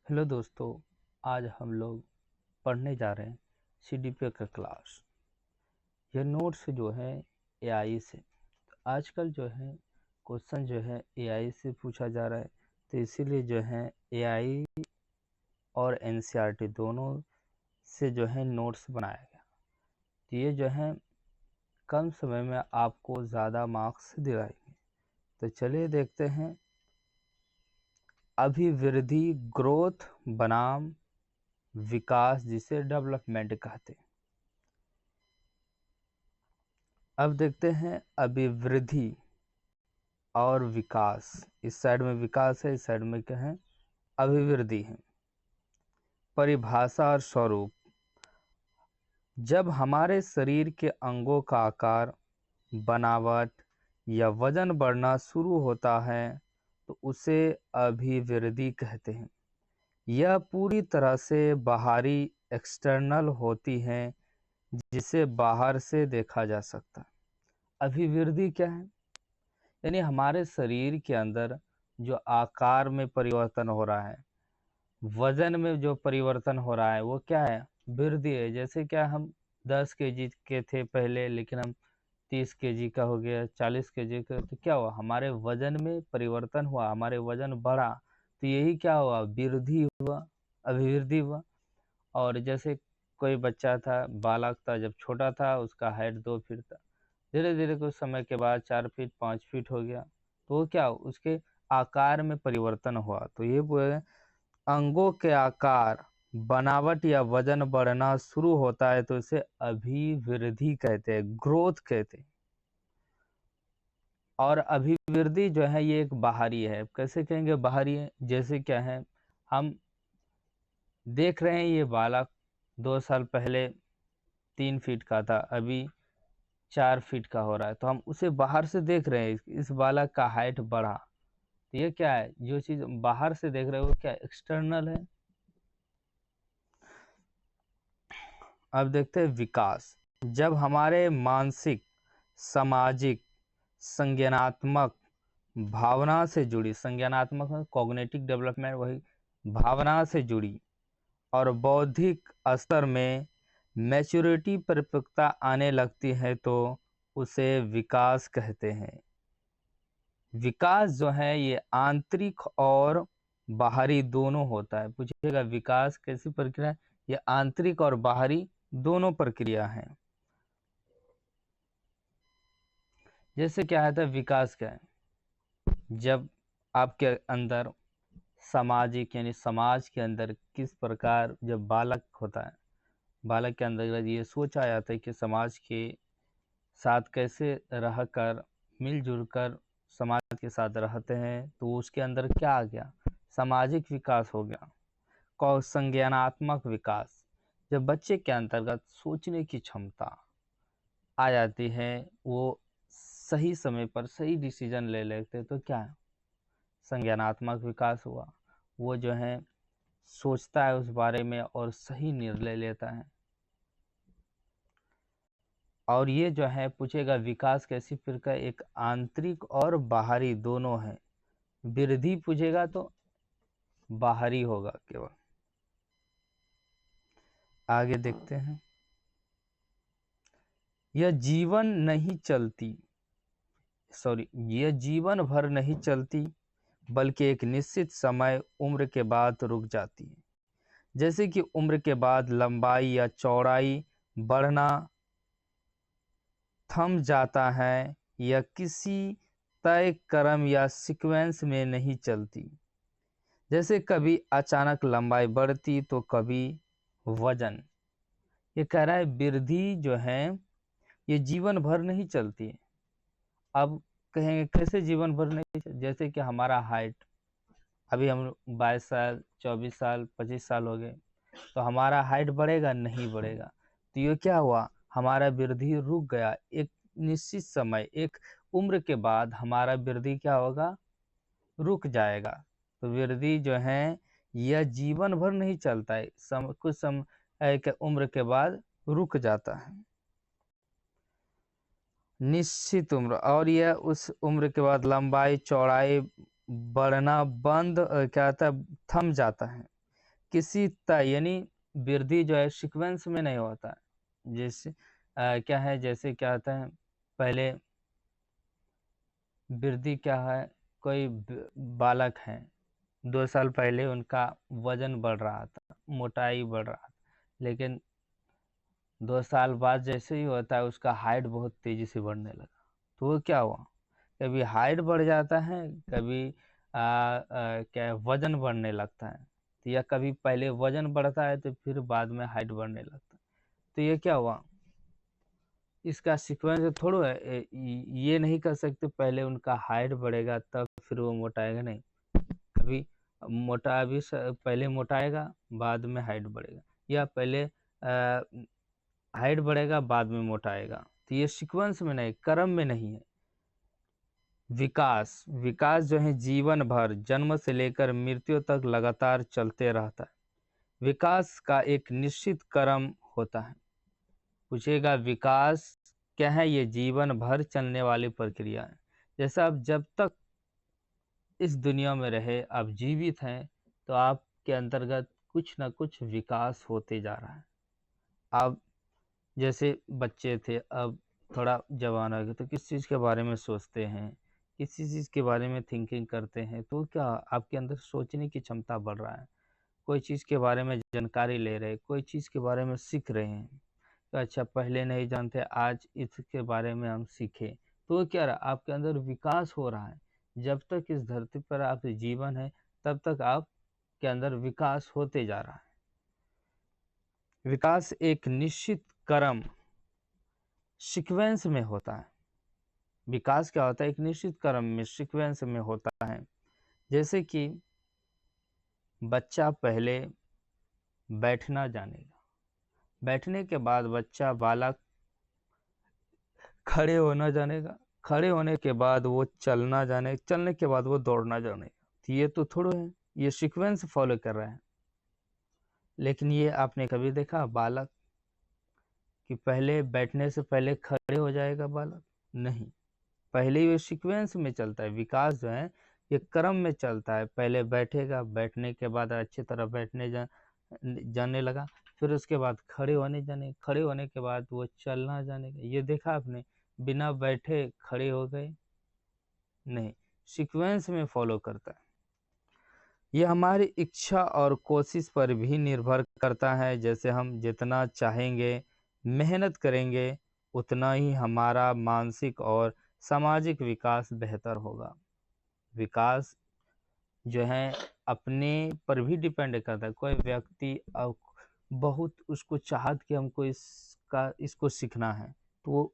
Hello दोस्तों, आज हम लोग पढ़ने जा रहे हैं सीडीपी का क्लास। यह नोट्स जो है एआई से। आजकल जो है क्वेश्चन जो है एआई से पूछा जा रहा है, तो इसीलिए जो है एआई और एनसीईआरटी दोनों से जो है नोट्स बनाया गया। तो ये जो है कम समय में आपको ज़्यादा मार्क्स दिलाएंगे। तो चलिए देखते हैं। अभिवृद्धि, ग्रोथ बनाम विकास, जिसे डेवलपमेंट कहते हैं। अब देखते हैं अभिवृद्धि और विकास। इस साइड में विकास है, इस साइड में क्या है, अभिवृद्धि है। परिभाषा और स्वरूप। जब हमारे शरीर के अंगों का आकार, बनावट या वजन बढ़ना शुरू होता है तो उसे अभिवृद्धि कहते हैं। यह पूरी तरह से बाहरी एक्सटर्नल होती है, जिसे बाहर से देखा जा सकता है। अभिवृद्धि क्या है? यानी हमारे शरीर के अंदर जो आकार में परिवर्तन हो रहा है, वजन में जो परिवर्तन हो रहा है, वो क्या है? वृद्धि है। जैसे क्या हम 10 केजी के थे पहले, लेकिन हम 30 केजी का हो गया, 40 केजी का, तो क्या हुआ? हमारे वजन में परिवर्तन हुआ, हमारे वजन बढ़ा, तो यही क्या हुआ? वृद्धि हुआ, अभिवृद्धि हुआ। और जैसे कोई बच्चा था, बालक था, जब छोटा था उसका हाइट 2 फीट था, धीरे धीरे कुछ समय के बाद 4 फीट 5 फीट हो गया, तो वो क्या, उसके आकार में परिवर्तन हुआ। तो ये पूरे अंगों के आकार, बनावट या वजन बढ़ना शुरू होता है तो इसे अभिवृद्धि कहते हैं, ग्रोथ कहते हैं। और अभिवृद्धि जो है ये एक बाहरी है। कैसे कहेंगे बाहरी है? जैसे क्या है, हम देख रहे हैं ये बालक 2 साल पहले 3 फीट का था, अभी 4 फीट का हो रहा है, तो हम उसे बाहर से देख रहे हैं, इस बालक का हाइट बढ़ा। तो ये क्या है? जो चीज बाहर से देख रहे हो वो क्या, एक्सटर्नल है। अब देखते हैं विकास। जब हमारे मानसिक, सामाजिक, संज्ञानात्मक, भावना से जुड़ी, संज्ञानात्मक कॉग्निटिव डेवलपमेंट, वही भावना से जुड़ी, और बौद्धिक स्तर में मैच्योरिटी, परिपक्वता आने लगती है तो उसे विकास कहते हैं। विकास जो है ये आंतरिक और बाहरी दोनों होता है। पूछिएगा विकास कैसी प्रक्रिया है? ये आंतरिक और बाहरी दोनों प्रक्रिया है। जैसे क्या है था, विकास क्या है? जब आपके अंदर सामाजिक, यानी समाज के अंदर किस प्रकार, जब बालक होता है, बालक के अंदर ये सोच आ जाता है कि समाज के साथ कैसे रहकर, मिलजुल कर समाज के साथ रहते हैं, तो उसके अंदर क्या आ गया? सामाजिक विकास हो गया। संज्ञानात्मक विकास, जब बच्चे के अंतर्गत सोचने की क्षमता आ जाती है, वो सही समय पर सही डिसीजन ले लेते, तो क्या है? संज्ञानात्मक विकास हुआ। वो जो है सोचता है उस बारे में और सही निर्णय लेता है। और ये जो है पूछेगा विकास कैसी प्रक्रिया, एक आंतरिक और बाहरी दोनों है। वृद्धि पूछेगा तो बाहरी होगा केवल। आगे देखते हैं। यह जीवन नहीं चलती, यह जीवन भर नहीं चलती, बल्कि एक निश्चित समय, उम्र के बाद रुक जाती है। जैसे कि उम्र के बाद लंबाई या चौड़ाई बढ़ना थम जाता है, या किसी तय क्रम या सीक्वेंस में नहीं चलती। जैसे कभी अचानक लंबाई बढ़ती तो कभी वजन। ये कह रहा है वृद्धि जो है ये जीवन भर नहीं चलती है। अब कहेंगे कैसे जीवन भर नहीं जैसे कि हमारा हाइट, अभी हम 22 साल 24 साल 25 साल हो गए, तो हमारा हाइट बढ़ेगा? नहीं बढ़ेगा। तो ये क्या हुआ? हमारा वृद्धि रुक गया। एक निश्चित समय, एक उम्र के बाद हमारा वृद्धि क्या होगा? रुक जाएगा। तो वृद्धि जो है यह जीवन भर नहीं चलता है, कुछ समय के उम्र के बाद रुक जाता है। निश्चित उम्र, और यह उस उम्र के बाद लंबाई चौड़ाई बढ़ना बंद क्या होता है? थम जाता है। किसी तय यानी वृद्धि जो है सीक्वेंस में नहीं होता है। जैसे क्या है, जैसे क्या होता है, पहले वृद्धि क्या है, कोई बालक हैं, 2 साल पहले उनका वजन बढ़ रहा था, मोटाई बढ़ रहा था, लेकिन 2 साल बाद जैसे ही होता है उसका हाइट बहुत तेजी से बढ़ने लगा। तो वो क्या हुआ, कभी हाइट बढ़ जाता है, कभी क्या है, वजन बढ़ने लगता है। तो या कभी पहले वजन बढ़ता है तो फिर बाद में हाइट बढ़ने लगता है। तो ये क्या हुआ, इसका सीक्वेंस थोड़ा है। ये नहीं कर सकते पहले उनका हाइट बढ़ेगा तब फिर वो मोटाएगा, नहीं। कभी मोटा भी पहले मोटाएगा बाद में हाइट बढ़ेगा, या पहले हाइट बढ़ेगा बाद में मोटाएगा। तो ये सीक्वेंस में नहीं, क्रम में नहीं है। विकास विकास जो है जीवन भर, जन्म से लेकर मृत्यु तक लगातार चलते रहता है। विकास का एक निश्चित क्रम होता है। पूछेगा विकास क्या है, ये जीवन भर चलने वाली प्रक्रिया है। जैसे आप जब तक इस दुनिया में रहे, आप जीवित हैं, तो आपके अंतर्गत कुछ ना कुछ विकास होते जा रहा है। आप जैसे बच्चे थे, अब थोड़ा जवान हो गए तो किस चीज़ के बारे में सोचते हैं, किसी चीज़ के बारे में थिंकिंग करते हैं, तो क्या आपके अंदर सोचने की क्षमता बढ़ रहा है। कोई चीज़ के बारे में जानकारी ले रहे, कोई चीज़ के बारे में सीख रहे हैं। तो अच्छा, पहले नहीं जानते, आज इसके बारे में हम सीखें, तो क्या रहा, आपके अंदर विकास हो रहा है। जब तक इस धरती पर आप जीवन है, तब तक आपके अंदर विकास होते जा रहा है। विकास एक निश्चित क्रम सीक्वेंस में होता है। विकास क्या होता है, एक निश्चित क्रम में सीक्वेंस में होता है। जैसे कि बच्चा पहले बैठना जानेगा, बैठने के बाद बच्चा बालक खड़े होना जानेगा, खड़े होने के बाद वो चलना जाने, चलने के बाद वो दौड़ना जानेगा। तो ये तो थोड़ा है, ये सीक्वेंस फॉलो कर रहा है। लेकिन ये आपने कभी देखा बालक कि पहले बैठने से पहले खड़े हो जाएगा बालक? नहीं, पहले ये सीक्वेंस में चलता है। विकास जो है ये क्रम में चलता है। पहले बैठेगा, बैठने के बाद अच्छी तरह बैठने जाने लगा, फिर उसके बाद खड़े होने के बाद वो चलना जानेगा। ये देखा आपने, बिना बैठे खड़े हो गए? नहीं, सीक्वेंस में फॉलो करता है। ये हमारी इच्छा और कोशिश पर भी निर्भर करता है। जैसे हम जितना चाहेंगे, मेहनत करेंगे, उतना ही हमारा मानसिक और सामाजिक विकास बेहतर होगा। विकास जो है अपने पर भी डिपेंड करता है। कोई व्यक्ति अब बहुत उसको चाहत कि हमको इसको सीखना है, तो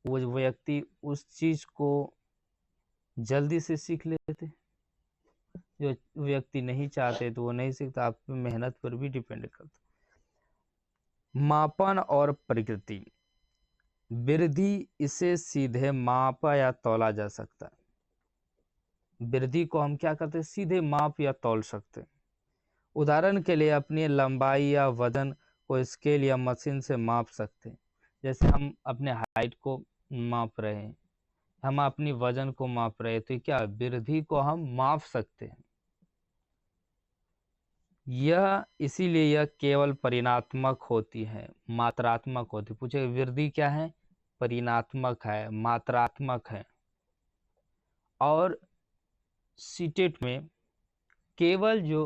वो व्यक्ति उस चीज़ को जल्दी से सीख लेते। जो व्यक्ति नहीं चाहते तो वो नहीं सीखता। आप मेहनत पर भी डिपेंड करता। मापन और प्रकृति वृद्धि, इसे सीधे मापा या तौला जा सकता है। वृद्धि को हम क्या करते हैं, सीधे माप या तौल सकते हैं। उदाहरण के लिए अपनी लंबाई या वजन को स्केल या मशीन से माप सकते हैं। जैसे हम अपने हाइट को माप रहे हैं, हम अपनी वजन को माप रहे हैं, तो क्या वृद्धि को हम माप सकते हैं। यह इसीलिए यह केवल परिणात्मक होती है, मात्रात्मक होती। पूछे वृद्धि क्या है, परिणात्मक है, मात्रात्मक है। और सीटेट में केवल जो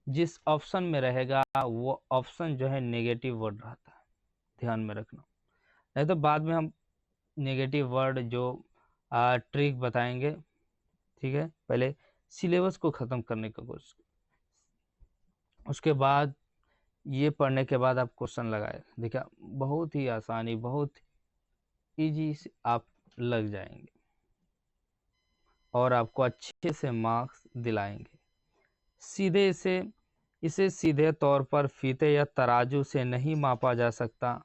जिस ऑप्शन में रहेगा वो ऑप्शन जो है नेगेटिव वर्ड रहता है, ध्यान में रखना। नहीं तो बाद में हम नेगेटिव वर्ड जो ट्रिक बताएंगे। ठीक है, पहले सिलेबस को ख़त्म करने का कोशिश, उसके बाद ये पढ़ने के बाद आप क्वेश्चन लगाए। देखिए बहुत ही आसानी, बहुत इजी से आप लग जाएंगे और आपको अच्छे से मार्क्स दिलाएंगे। सीधे इसे सीधे तौर पर फीते या तराजू से नहीं मापा जा सकता।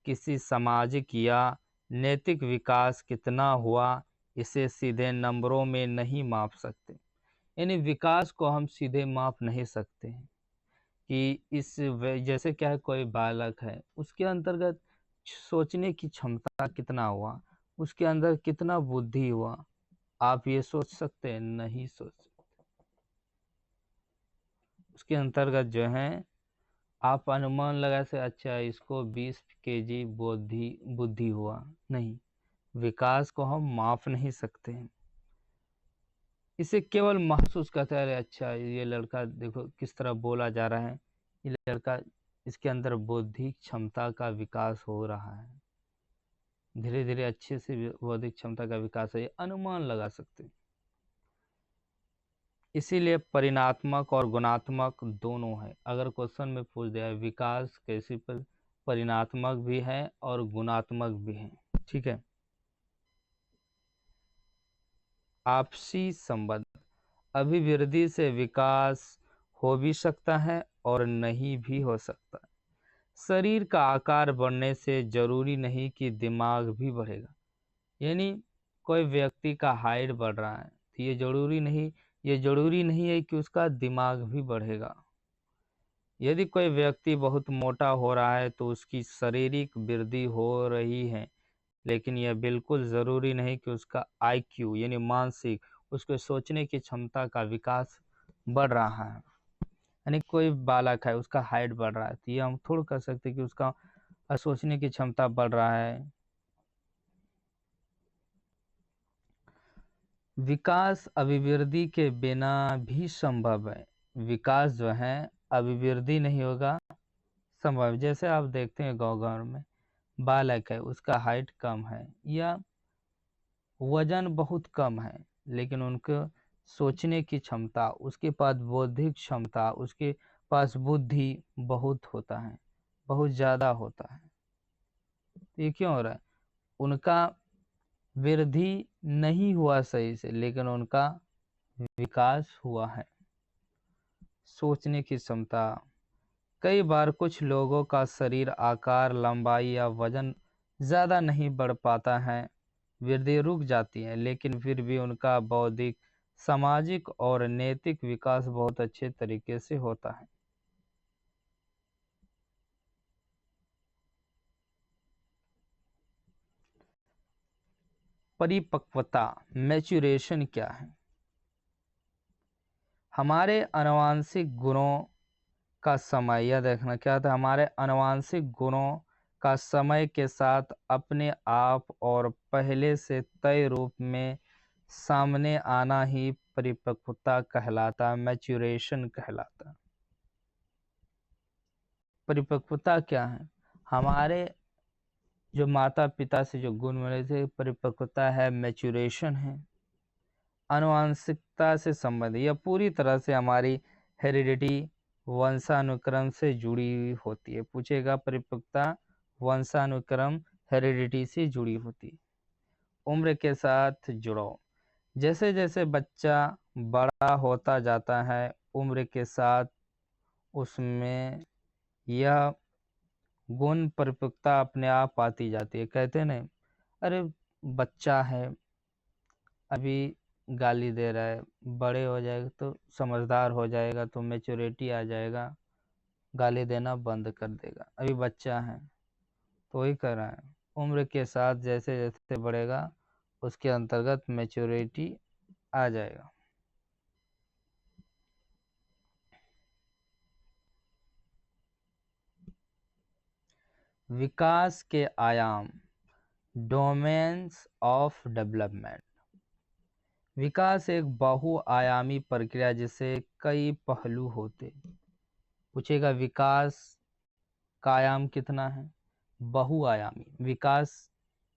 किसी सामाजिक या नैतिक विकास कितना हुआ, इसे सीधे नंबरों में नहीं माप सकते। यानी विकास को हम सीधे माप नहीं सकते हैं कि जैसे क्या है, कोई बालक है, उसके अंतर्गत सोचने की क्षमता कितना हुआ, उसके अंदर कितना बुद्धि हुआ, आप ये सोच सकते हैं? नहीं सोच सकते। उसके अंतर्गत जो है आप अनुमान लगा से अच्छा इसको 20 केजी बुद्धि हुआ, नहीं, विकास को हम माप नहीं सकते हैं। इसे केवल महसूस करते हैं, अरे अच्छा ये लड़का देखो किस तरह बोला जा रहा है, ये लड़का, इसके अंदर बौद्धिक क्षमता का विकास हो रहा है, धीरे धीरे अच्छे से बौद्धिक क्षमता का विकास है, ये अनुमान लगा सकते हैं। इसीलिए परिणात्मक और गुणात्मक दोनों है। अगर क्वेश्चन में पूछ दिया है विकास कैसे परिणात्मक भी है और गुणात्मक भी है, ठीक है। आपसी संबंध, अभिवृद्धि से विकास हो भी सकता है और नहीं भी हो सकता। शरीर का आकार बढ़ने से जरूरी नहीं कि दिमाग भी बढ़ेगा, यानी कोई व्यक्ति का हाइट बढ़ रहा है तो ये जरूरी नहीं है कि उसका दिमाग भी बढ़ेगा। यदि कोई व्यक्ति बहुत मोटा हो रहा है तो उसकी शारीरिक वृद्धि हो रही है, लेकिन यह बिल्कुल ज़रूरी नहीं कि उसका IQ यानी मानसिक, उसके सोचने की क्षमता का विकास बढ़ रहा है। यानी कोई बालक है उसका हाइट बढ़ रहा है तो ये हम थोड़ा कह सकते कि उसका सोचने की क्षमता बढ़ रहा है। विकास अभिवृद्धि के बिना भी संभव है। विकास जो है अभिवृद्धि नहीं होगा संभव। जैसे आप देखते हैं गाँव में बालक है उसका हाइट कम है या वजन बहुत कम है, लेकिन उनके सोचने की क्षमता, उसके पास बौद्धिक क्षमता, उसके पास बुद्धि बहुत होता है, बहुत ज़्यादा होता है। ये क्यों हो रहा है? उनका वृद्धि नहीं हुआ सही से, लेकिन उनका विकास हुआ है। सोचने की क्षमता, कई बार कुछ लोगों का शरीर आकार, लंबाई या वजन ज़्यादा नहीं बढ़ पाता है, वृद्धि रुक जाती है, लेकिन फिर भी उनका बौद्धिक, सामाजिक और नैतिक विकास बहुत अच्छे तरीके से होता है। परिपक्वता, मैच्योरेशन क्या है? हमारे आनुवंशिक गुणों का समय, यह देखना क्या था, हमारे आनुवंशिक गुणों का समय के साथ अपने आप और पहले से तय रूप में सामने आना ही परिपक्वता कहलाता, मैच्योरेशन कहलाता। परिपक्वता क्या है? हमारे जो माता पिता से जो गुण मिले थे, परिपक्वता है, मैच्योरेशन है, आनुवंशिकता से संबंधित, यह पूरी तरह से हमारी हेरिडिटी, वंशानुक्रम से जुड़ी होती है। पूछेगा परिपक्वता वंशानुक्रम हेरिडिटी से जुड़ी होती है। उम्र के साथ जुड़ाव, जैसे जैसे बच्चा बड़ा होता जाता है, उम्र के साथ उसमें यह गुण परिपक्वता अपने आप आती जाती है। कहते नहीं, अरे बच्चा है अभी गाली दे रहा है, बड़े हो जाएगा तो समझदार हो जाएगा तो मैच्योरिटी आ जाएगा, गाली देना बंद कर देगा। अभी बच्चा है तो वही कर रहा है, उम्र के साथ जैसे जैसे बढ़ेगा उसके अंतर्गत मैच्योरिटी आ जाएगा। विकास के आयाम, डोमेन्स ऑफ डेवलपमेंट। विकास एक बहुआयामी प्रक्रिया जिसे कई पहलू होते। पूछेगा विकास का आयाम कितना है? बहुआयामी। विकास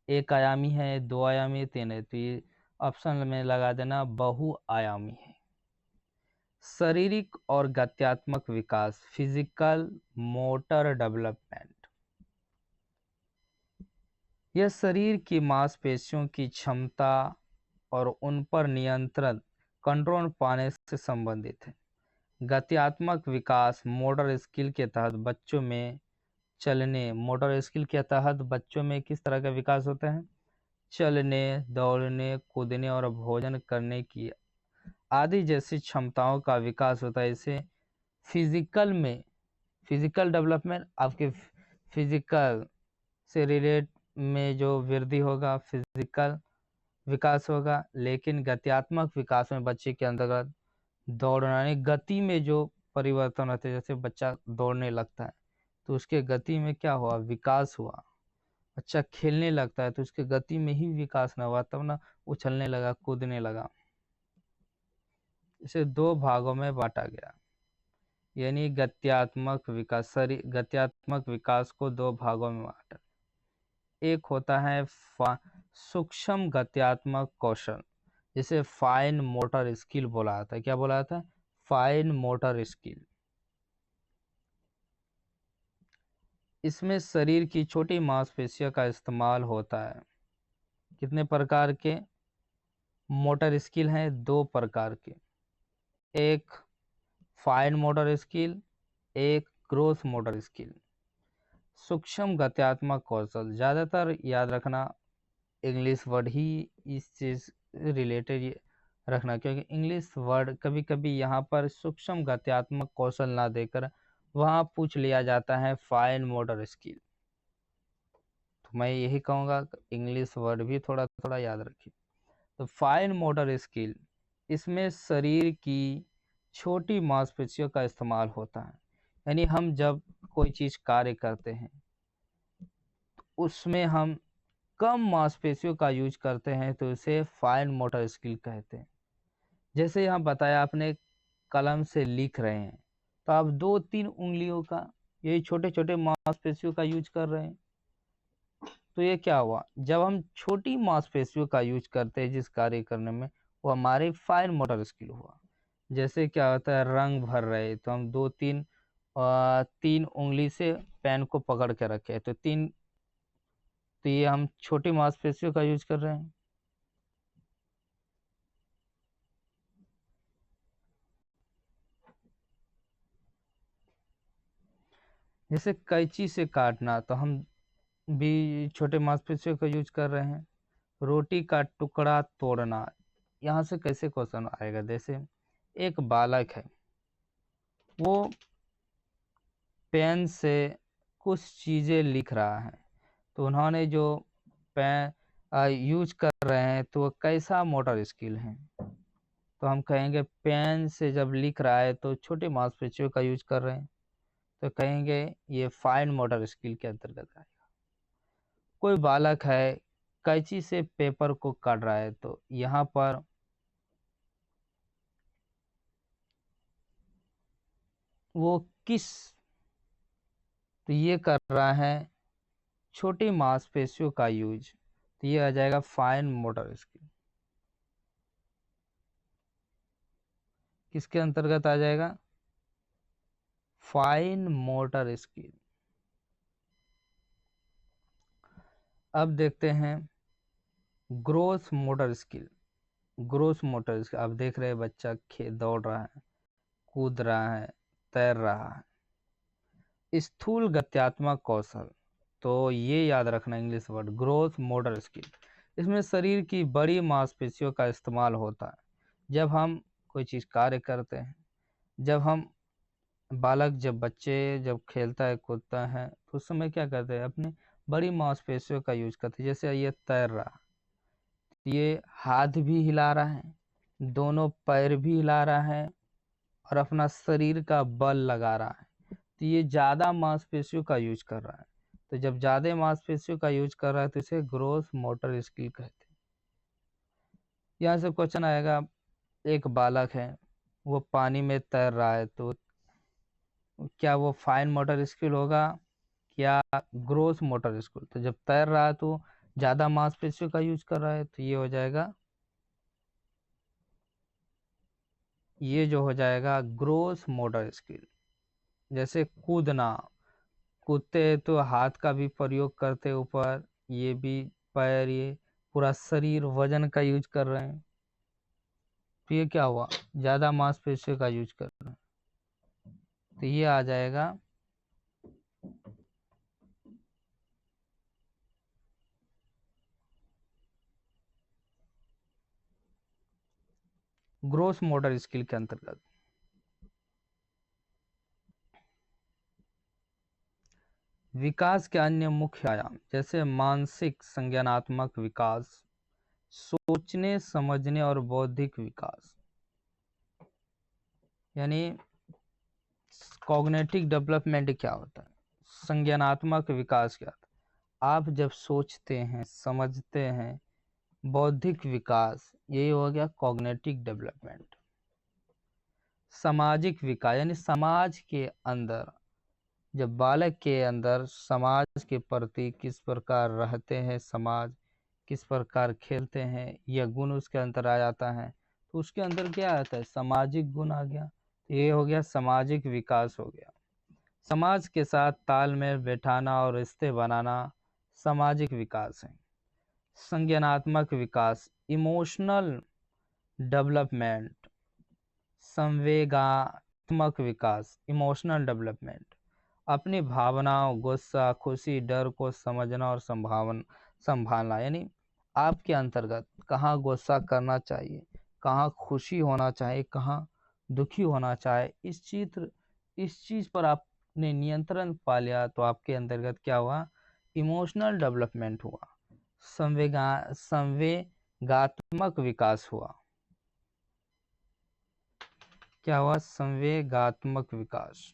एक आयामी है, दो आयामी है, तीन है, तो ये ऑप्शन में लगा देना बहुआयामी है। शारीरिक और गत्यात्मक विकास, फिजिकल मोटर डेवलपमेंट, यह शरीर की मांसपेशियों की क्षमता और उन पर नियंत्रण, कंट्रोल पाने से संबंधित है। गत्यात्मक विकास, मोटर स्किल के तहत बच्चों में चलने, मोटर स्किल के तहत बच्चों में किस तरह का विकास होता है? चलने, दौड़ने, कूदने और भोजन करने की आदि जैसी क्षमताओं का विकास होता है। इसे फिजिकल में, फिजिकल डेवलपमेंट आपके फिजिकल से रिलेट में जो वृद्धि होगा, फिजिकल विकास होगा। लेकिन गत्यात्मक विकास में बच्चे के अंतर्गत दौड़ने, गति में जो परिवर्तन होते हैं। जैसे बच्चा दौड़ने लगता है तो उसके गति में क्या हुआ, विकास हुआ। बच्चा खेलने लगता है तो उसके गति में ही विकास ना हुआ, तब ना उछलने लगा, कूदने लगा। इसे दो भागों में बांटा गया, यानी गत्यात्मक विकास को दो भागों में बांटा। एक होता है सूक्ष्म गत्यात्मक कौशल, जिसे फाइन मोटर स्किल बोला जाता है। क्या बोला जाता है? Fine motor skill. इसमें शरीर की छोटी मांसपेशियों का इस्तेमाल होता है। कितने प्रकार के मोटर स्किल हैं? दो प्रकार के, एक फाइन मोटर स्किल, एक ग्रोस मोटर स्किल। सूक्ष्म गत्यात्मक कौशल, ज़्यादातर याद रखना इंग्लिश वर्ड ही इस चीज़ रिलेटेड रखना, क्योंकि इंग्लिश वर्ड कभी कभी यहाँ पर सूक्ष्म गत्यात्मक कौशल ना देकर वहाँ पूछ लिया जाता है फाइन मोटर स्किल। तो मैं यही कहूँगा इंग्लिश वर्ड भी थोड़ा थोड़ा याद रखिए। तो फाइन मोटर स्किल, इसमें शरीर की छोटी मांसपेशियों का इस्तेमाल होता है। यानी हम जब कोई चीज़ कार्य करते हैं तो उसमें हम कम मांसपेशियों का यूज करते हैं, तो इसे फाइन मोटर स्किल कहते हैं। जैसे यहाँ बताया आपने, कलम से लिख रहे हैं तो आप 2-3 उंगलियों का, यही छोटे छोटे मांसपेशियों का यूज कर रहे हैं। तो ये क्या हुआ, जब हम छोटी मांसपेशियों का यूज करते हैं जिस कार्य करने में, वो हमारी फाइन मोटर स्किल हुआ। जैसे क्या होता है, रंग भर रहे तो हम 3 उंगली से पेन को पकड़ के रखे, तो ये हम छोटी मांसपेशियों का यूज कर रहे हैं। जैसे कैंची से काटना, तो हम भी छोटे मांसपेशियों का यूज कर रहे हैं। रोटी का टुकड़ा तोड़ना, यहाँ से कैसे क्वेश्चन आएगा, जैसे एक बालक है, वो पेन से कुछ चीज़ें लिख रहा है, तो उन्होंने जो पेन यूज कर रहे हैं तो वो कैसा मोटर स्किल है? तो हम कहेंगे पेन से जब लिख रहा है तो छोटे मांसपेशियों का यूज कर रहे हैं, तो कहेंगे ये फाइन मोटर स्किल के अंतर्गत आएगा। कोई बालक है, कैंची से पेपर को काट रहा है, तो यहाँ पर वो किस, तो ये कर रहा है छोटी मांसपेशियों का यूज, तो ये आ जाएगा फाइन मोटर स्किल। किसके अंतर्गत आ जाएगा? Fine motor skill. अब देखते हैं gross motor skill. Gross motor skill, आप देख रहे हैं बच्चा दौड़ रहा है, कूद रहा है, तैर रहा है। स्थूल गत्यात्मक कौशल, तो ये याद रखना English word gross motor skill. इसमें शरीर की बड़ी मांसपेशियों का इस्तेमाल होता है जब हम कोई चीज़ कार्य करते हैं। जब हम जब बच्चे जब खेलता है, कूदता है, तो उस समय क्या करते हैं, अपने बड़ी मांसपेशियों का यूज करते हैं। जैसे ये तैर रहा, ये हाथ भी हिला रहा है, दोनों पैर भी हिला रहा है, और अपना शरीर का बल लगा रहा है, तो ये ज़्यादा मांसपेशियों का यूज कर रहा है। तो जब ज़्यादा मांसपेशियों का यूज कर रहा है तो इसे ग्रोस मोटर स्किल कहते हैं। यहाँ से क्वेश्चन आएगा, एक बालक है, वो पानी में तैर रहा है, तो क्या वो फाइन मोटर स्किल होगा या ग्रोस मोटर स्किल? तो जब तैर रहा है तो ज़्यादा मांसपेशियों का यूज कर रहा है, तो ये हो जाएगा, ये जो हो जाएगा ग्रोस मोटर स्किल। जैसे कूदना, कूदते हैं तो हाथ का भी प्रयोग करते हैं ऊपर, ये भी पैर, ये पूरा शरीर वजन का यूज कर रहे हैं, तो ये क्या हुआ, ज़्यादा मांसपेशियों का यूज कर रहे हैं, तो ये आ जाएगा ग्रोस मोटर स्किल के अंतर्गत। विकास के अन्य मुख्य आयाम, जैसे मानसिक संज्ञानात्मक विकास, सोचने समझने और बौद्धिक विकास। यानी कॉग्निटिव डेवलपमेंट क्या होता है, संज्ञानात्मक विकास क्या होता है। आप जब सोचते हैं, समझते हैं, बौद्धिक विकास, यही हो गया कॉग्निटिव डेवलपमेंट। सामाजिक विकास यानी समाज के अंदर, जब बालक के अंदर समाज के प्रति किस प्रकार रहते हैं, समाज किस प्रकार खेलते हैं, यह गुण उसके अंदर आ जाता है, तो उसके अंदर क्या आता है, सामाजिक गुण आ गया। ये हो गया सामाजिक विकास हो गया। समाज के साथ तालमेल बैठाना और रिश्ते बनाना सामाजिक विकास है। संज्ञानात्मक विकास, इमोशनल डेवलपमेंट, संवेगात्मक विकास, इमोशनल डेवलपमेंट, अपनी भावनाओं, गुस्सा, खुशी, डर को समझना और संभालना, यानी आपके अंतर्गत कहाँ गुस्सा करना चाहिए, कहाँ खुशी होना चाहिए, कहाँ दुखी होना चाहिए, इस चीज पर आपने नियंत्रण पा लिया तो आपके अंतर्गत क्या हुआ, इमोशनल डेवलपमेंट हुआ, संवेगात्मक विकास हुआ। क्या हुआ, संवेगात्मक विकास।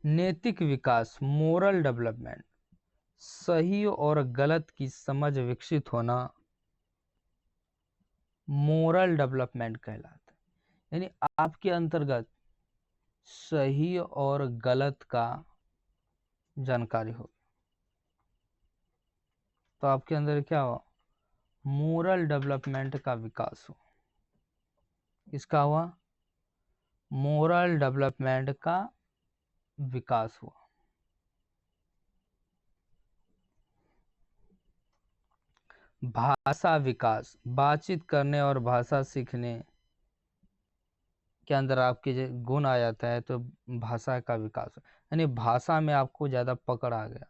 नैतिक विकास, मोरल डेवलपमेंट, सही और गलत की समझ विकसित होना मोरल डेवलपमेंट कहलाता है। यानी आपके अंतर्गत सही और गलत का जानकारी हो, तो आपके अंदर क्या हो, मोरल डेवलपमेंट का विकास हो। इसका हुआ, मोरल डेवलपमेंट का विकास हुआ। भाषा विकास, बातचीत करने और भाषा सीखने के अंदर आपके गुण आ जाता है तो भाषा का विकास, यानी भाषा में आपको ज़्यादा पकड़ आ गया,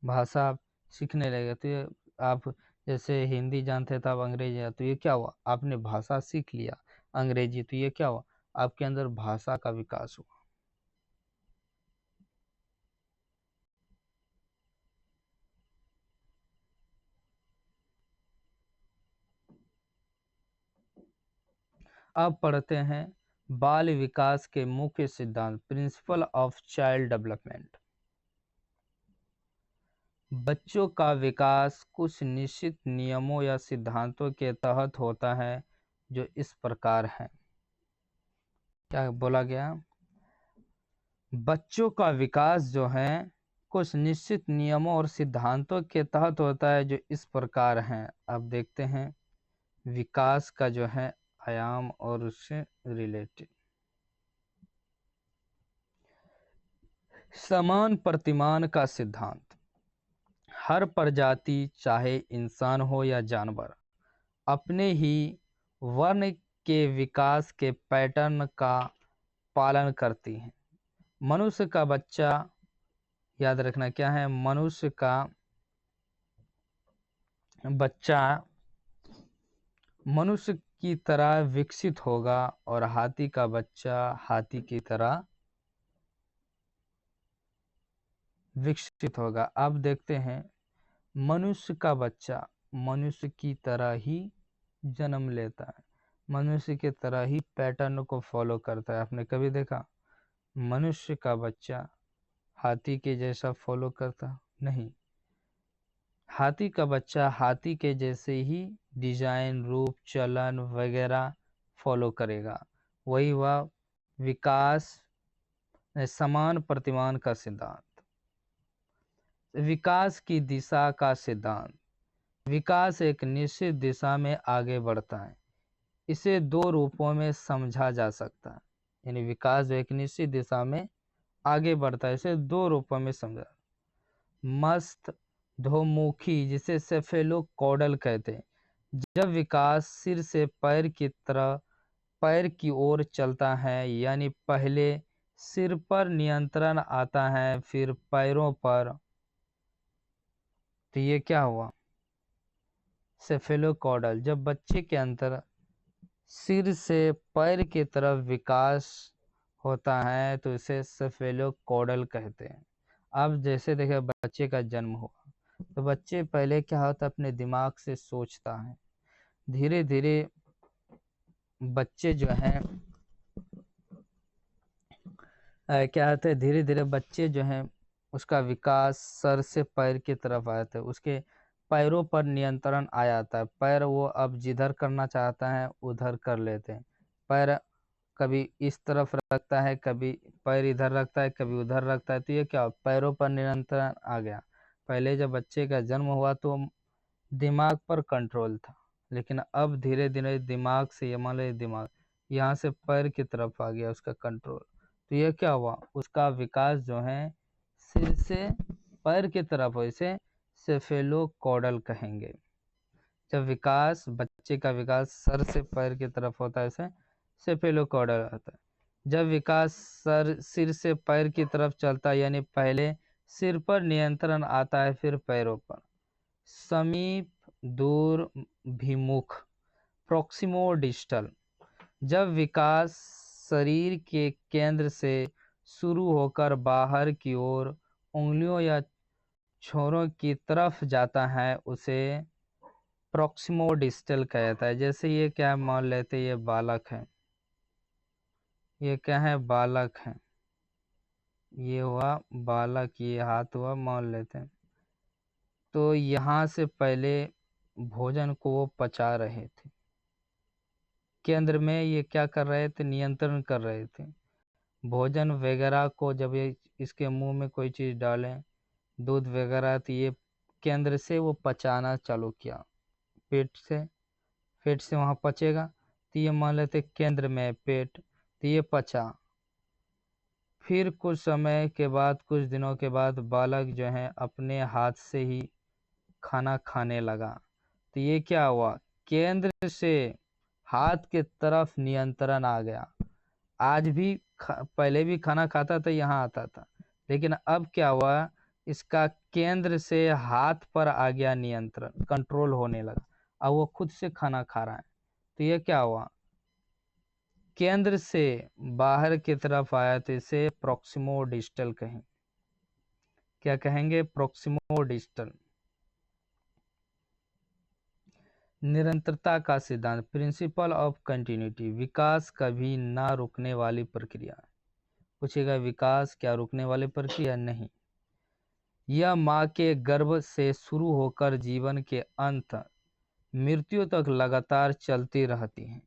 भाषा आप सीखने लगे, तो ये आप जैसे हिंदी जानते थे, अब अंग्रेजी, तो ये क्या हुआ, आपने भाषा सीख लिया अंग्रेजी, तो ये क्या हुआ, आपके अंदर भाषा का विकास हुआ। अब पढ़ते हैं बाल विकास के मुख्य सिद्धांत, प्रिंसिपल ऑफ चाइल्ड डेवलपमेंट। बच्चों का विकास कुछ निश्चित नियमों या सिद्धांतों के तहत होता है जो इस प्रकार है। क्या बोला गया, बच्चों का विकास जो है कुछ निश्चित नियमों और सिद्धांतों के तहत होता है जो इस प्रकार हैं। अब देखते हैं विकास का जो है आयाम और उससे रिलेटेड। समान प्रतिमान का सिद्धांत, हर प्रजाति चाहे इंसान हो या जानवर अपने ही वर्ण के विकास के पैटर्न का पालन करती है। मनुष्य का बच्चा, याद रखना क्या है, मनुष्य का बच्चा मनुष्य की तरह विकसित होगा और हाथी का बच्चा हाथी की तरह विकसित होगा। अब देखते हैं, मनुष्य का बच्चा मनुष्य की तरह ही जन्म लेता है, मनुष्य की तरह ही पैटर्न को फॉलो करता है। आपने कभी देखा मनुष्य का बच्चा हाथी के जैसा फॉलो करता? नहीं, हाथी का बच्चा हाथी के जैसे ही डिजाइन, रूप, चलन वगैरह फॉलो करेगा। वही हुआ विकास, समान प्रतिमान का सिद्धांत। विकास की दिशा का सिद्धांत, विकास एक निश्चित दिशा में आगे बढ़ता है, इसे दो रूपों में समझा जा सकता है। यानी विकास जो एक निश्चित दिशा में आगे बढ़ता है, इसे दो रूपों में समझा, मस्त ध्वमुखी जिसे सेफेलोकॉडल कहते हैं, जब विकास सिर से पैर की तरह पैर की ओर चलता है, यानी पहले सिर पर नियंत्रण आता है फिर पैरों पर, तो ये क्या हुआ, सेफेलोकॉडल। जब बच्चे के अंदर सिर से पैर की तरफ विकास होता है तो इसे सेफेलोकॉडल कहते हैं। अब जैसे देखे बच्चे का जन्म हुआ तो बच्चे पहले क्या होता है, अपने दिमाग से सोचता है, धीरे धीरे बच्चे जो हैं क्या होता है, धीरे धीरे बच्चे जो हैं उसका विकास सर से पैर की तरफ आता है, उसके पैरों पर नियंत्रण आ जाता है। पैर वो अब जिधर करना चाहता है उधर कर लेते हैं। पैर कभी इस तरफ रखता है, कभी पैर इधर रखता है, कभी उधर रखता है, तो ये क्या पैरों पर नियंत्रण आ गया। पहले जब बच्चे का जन्म हुआ तो दिमाग पर कंट्रोल था, लेकिन अब धीरे धीरे दिमाग से ये मान लो दिमाग यहाँ से पैर की तरफ आ गया उसका कंट्रोल। तो ये क्या हुआ, उसका विकास जो है सिर से पैर की तरफ हो, इसे सेफेलोकॉडल कहेंगे। जब विकास बच्चे का विकास सर से पैर की तरफ होता है इसे सेफेलोकॉडल होता है। जब विकास सिर से पैर की तरफ चलता है, यानी पहले सिर पर नियंत्रण आता है फिर पैरों पर। समीप, दूर, भिमुख, प्रॉक्सिमो डिस्टल। जब विकास शरीर के केंद्र से शुरू होकर बाहर की ओर उंगलियों या छोरों की तरफ जाता है उसे प्रॉक्सिमो डिस्टल कहा जाता है। जैसे ये क्या मान लेते, ये बालक है, ये क्या है, बालक है, ये हुआ बालक, ये हाथ हुआ, मान लेते हैं। तो यहाँ से पहले भोजन को वो पचा रहे थे, केंद्र में ये क्या कर रहे थे, नियंत्रण कर रहे थे। भोजन वगैरह को जब ये इसके मुंह में कोई चीज़ डालें, दूध वगैरह, तो ये केंद्र से वो पचाना चालू किया, पेट से वहाँ पचेगा। तो ये मान लेते केंद्र में पेट, तो ये पचा। फिर कुछ समय के बाद, कुछ दिनों के बाद बालक जो है अपने हाथ से ही खाना खाने लगा। तो ये क्या हुआ, केंद्र से हाथ के तरफ नियंत्रण आ गया। आज भी पहले भी खाना खाता था, यहाँ आता था, लेकिन अब क्या हुआ, इसका केंद्र से हाथ पर आ गया नियंत्रण, कंट्रोल होने लगा। अब वो खुद से खाना खा रहा है। तो ये क्या हुआ, केंद्र से बाहर की तरफ आया, तो इसे प्रॉक्सिमो डिस्टल कहें। क्या कहेंगे, प्रॉक्सिमो डिस्टल। निरंतरता का सिद्धांत, प्रिंसिपल ऑफ कंटिन्यूटी। विकास कभी ना रुकने वाली प्रक्रिया। पूछेगा विकास क्या रुकने वाली प्रक्रिया? नहीं, यह माँ के गर्भ से शुरू होकर जीवन के अंत मृत्यु तक लगातार चलती रहती है।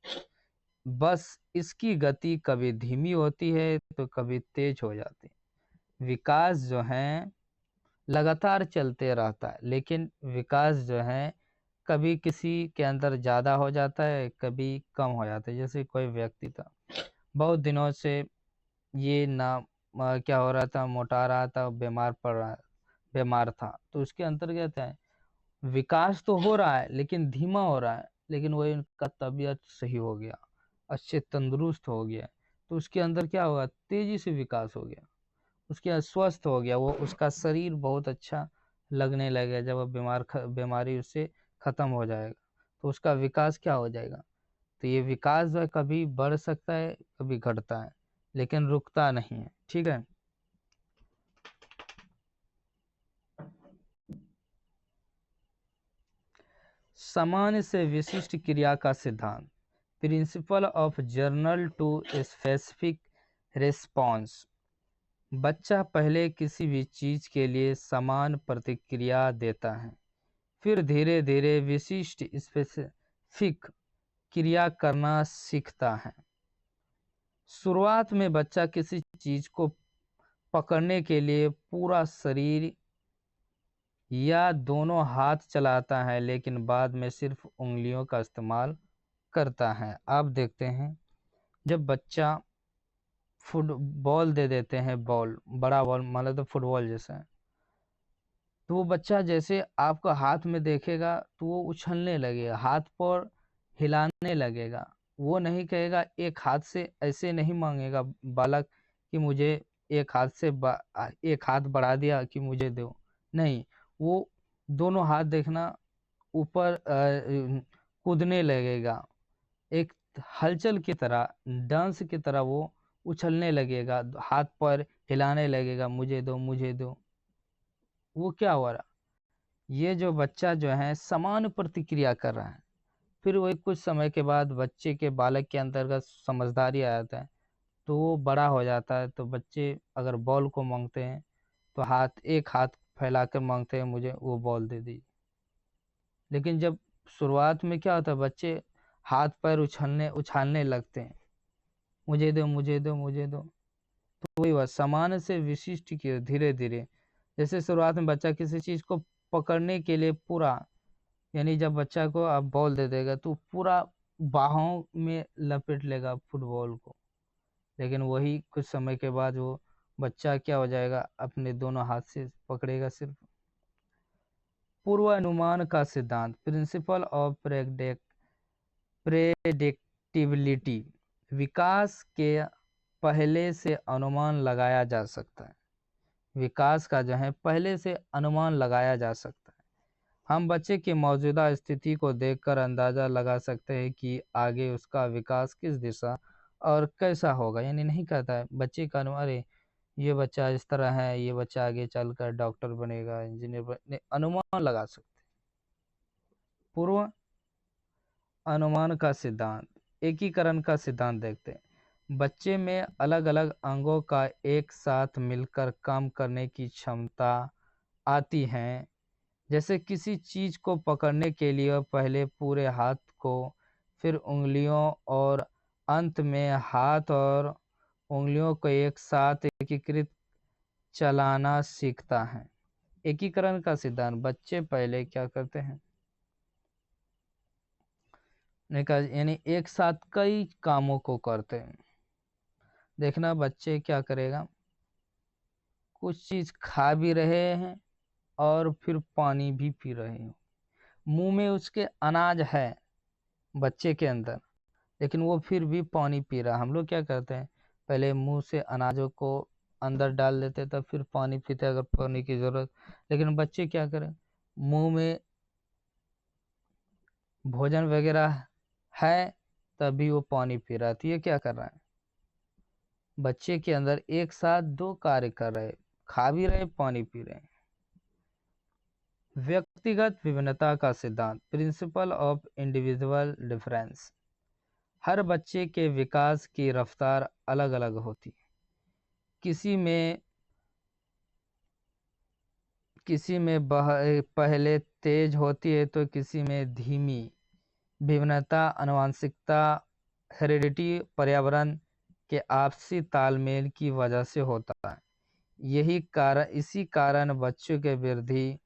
बस इसकी गति कभी धीमी होती है तो कभी तेज हो जाती है। विकास जो है लगातार चलते रहता है, लेकिन विकास जो है कभी किसी के अंदर ज़्यादा हो जाता है, कभी कम हो जाता है। जैसे कोई व्यक्ति था, बहुत दिनों से ये ना क्या हो रहा था, मोटा रहा था, बीमार था, तो उसके अंतर्गत है विकास तो हो रहा है लेकिन धीमा हो रहा है, लेकिन वही उनका तबीयत सही हो गया, अच्छे तंदुरुस्त हो गया, तो उसके अंदर क्या होगा, तेजी से विकास हो गया, उसके स्वस्थ हो गया, वो उसका शरीर बहुत अच्छा लगने लगेगा। जब वो बीमारी उससे खत्म हो जाएगा तो उसका विकास क्या हो जाएगा। तो ये विकास जो है कभी बढ़ सकता है, कभी घटता है, लेकिन रुकता नहीं है। ठीक है, सामान्य से विशिष्ट क्रिया का सिद्धांत, principle of general to specific response. बच्चा पहले किसी भी चीज के लिए समान प्रतिक्रिया देता है, फिर धीरे धीरे विशिष्ट स्पेसिफिक क्रिया करना सीखता है। शुरुआत में बच्चा किसी चीज को पकड़ने के लिए पूरा शरीर या दोनों हाथ चलाता है, लेकिन बाद में सिर्फ उंगलियों का इस्तेमाल करता है। आप देखते हैं जब बच्चा फुटबॉल दे देते हैं, बॉल बड़ा बॉल मान तो फुटबॉल जैसा है, तो वो बच्चा जैसे आपका हाथ में देखेगा तो वो उछलने लगेगा, हाथ पर हिलाने लगेगा। वो नहीं कहेगा, एक हाथ से ऐसे नहीं मांगेगा बालक कि मुझे एक हाथ से एक हाथ बढ़ा दिया कि मुझे दो, नहीं, वो दोनों हाथ देखना ऊपर कूदने लगेगा, एक हलचल की तरह, डांस की तरह वो उछलने लगेगा, हाथ पर हिलाने लगेगा, मुझे दो मुझे दो। वो क्या हो रहा, ये जो बच्चा जो है समान प्रतिक्रिया कर रहा है, फिर वही कुछ समय के बाद बच्चे के बालक के अंतर्गत समझदारी आ जाता है, तो वो बड़ा हो जाता है। तो बच्चे अगर बॉल को मांगते हैं तो एक हाथ फैला कर मांगते हैं, मुझे वो बॉल दे दीजिए। लेकिन जब शुरुआत में क्या होता है, बच्चे हाथ पैर उछलने उछालने लगते हैं, मुझे दो मुझे दो मुझे दो। तो वही बात, सामान्य से विशिष्ट की धीरे धीरे, जैसे शुरुआत में बच्चा किसी चीज़ को पकड़ने के लिए पूरा, यानी जब बच्चा को आप बॉल दे देगा तो पूरा बाहों में लपेट लेगा फुटबॉल को। लेकिन वही कुछ समय के बाद वो बच्चा क्या हो जाएगा, अपने दोनों हाथ से पकड़ेगा सिर्फ। पूर्वानुमान का सिद्धांत, प्रिंसिपल ऑफ प्रेडिक्टिबिलिटी, विकास के पहले से अनुमान लगाया जा सकता है। विकास का जो है पहले से अनुमान लगाया जा सकता है। हम बच्चे की मौजूदा स्थिति को देखकर अंदाज़ा लगा सकते हैं कि आगे उसका विकास किस दिशा और कैसा होगा। यानी नहीं कहता है बच्चे का अनुमान, अरे ये बच्चा इस तरह है, ये बच्चा आगे चलकर डॉक्टर बनेगा, इंजीनियर बने, अनुमान लगा सकते। पूर्व अनुमान का सिद्धांत, एकीकरण का सिद्धांत देखते हैं। बच्चे में अलग अलग अंगों का एक साथ मिलकर काम करने की क्षमता आती है। जैसे किसी चीज को पकड़ने के लिए पहले पूरे हाथ को, फिर उंगलियों और अंत में हाथ और उंगलियों को एक साथ एकीकृत चलाना सीखता है। एकीकरण का सिद्धांत, बच्चे पहले क्या करते हैं, यानी एक साथ कई कामों को करते हैं। देखना बच्चे क्या करेगा, कुछ चीज खा भी रहे हैं और फिर पानी भी पी रहे हो, मुंह में उसके अनाज है बच्चे के अंदर, लेकिन वो फिर भी पानी पी रहा। हम लोग क्या करते हैं, पहले मुंह से अनाजों को अंदर डाल देते तब फिर पानी पीते अगर पानी की जरूरत। लेकिन बच्चे क्या करें, मुंह में भोजन वगैरह है तभी वो पानी पी रहा है। तो ये क्या कर रहा है, बच्चे के अंदर एक साथ दो कार्य कर रहे, खा भी रहे पानी पी रहे। व्यक्तिगत विभिन्नता का सिद्धांत, प्रिंसिपल ऑफ इंडिविजुअल डिफरेंस, हर बच्चे के विकास की रफ्तार अलग अलग होती है। किसी में पहले तेज होती है तो किसी में धीमी। विभिन्नता आनुवंशिकता, हेरिडिटी, पर्यावरण के आपसी तालमेल की वजह से होता है। इसी कारण बच्चों के वृद्धि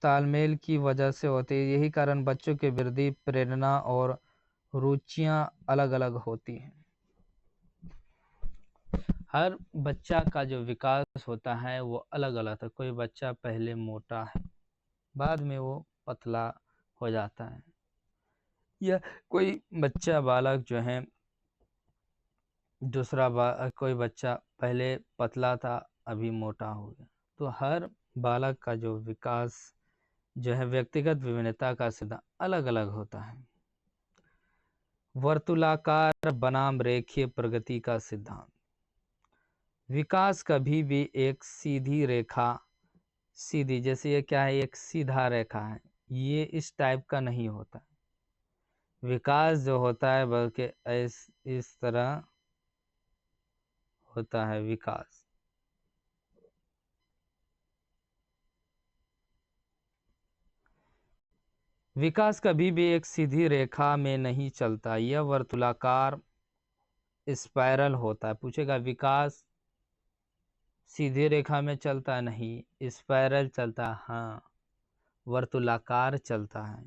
तालमेल की वजह से होती है। यही कारण बच्चों की वृद्धि, प्रेरणा और रुचियां अलग अलग होती हैं। हर बच्चा का जो विकास होता है वो अलग अलग है। कोई बच्चा पहले मोटा है, बाद में वो पतला हो जाता है, या कोई बच्चा बालक जो है कोई बच्चा पहले पतला था अभी मोटा हो गया। तो हर बालक का जो विकास जो है व्यक्तिगत विभिन्नता का सिद्धांत अलग अलग होता है। वर्तुलाकार बनाम रेखीय प्रगति का सिद्धांत, विकास कभी भी एक सीधी जैसे ये क्या है, एक सीधा रेखा है, ये इस टाइप का नहीं होता। विकास जो होता है बल्कि इस तरह होता है। विकास कभी भी एक सीधी रेखा में नहीं चलता, यह वर्तुलाकार स्पाइरल होता है। पूछेगा विकास सीधी रेखा में चलता नहीं, स्पाइरल चलता, हाँ वर्तुलाकार चलता है।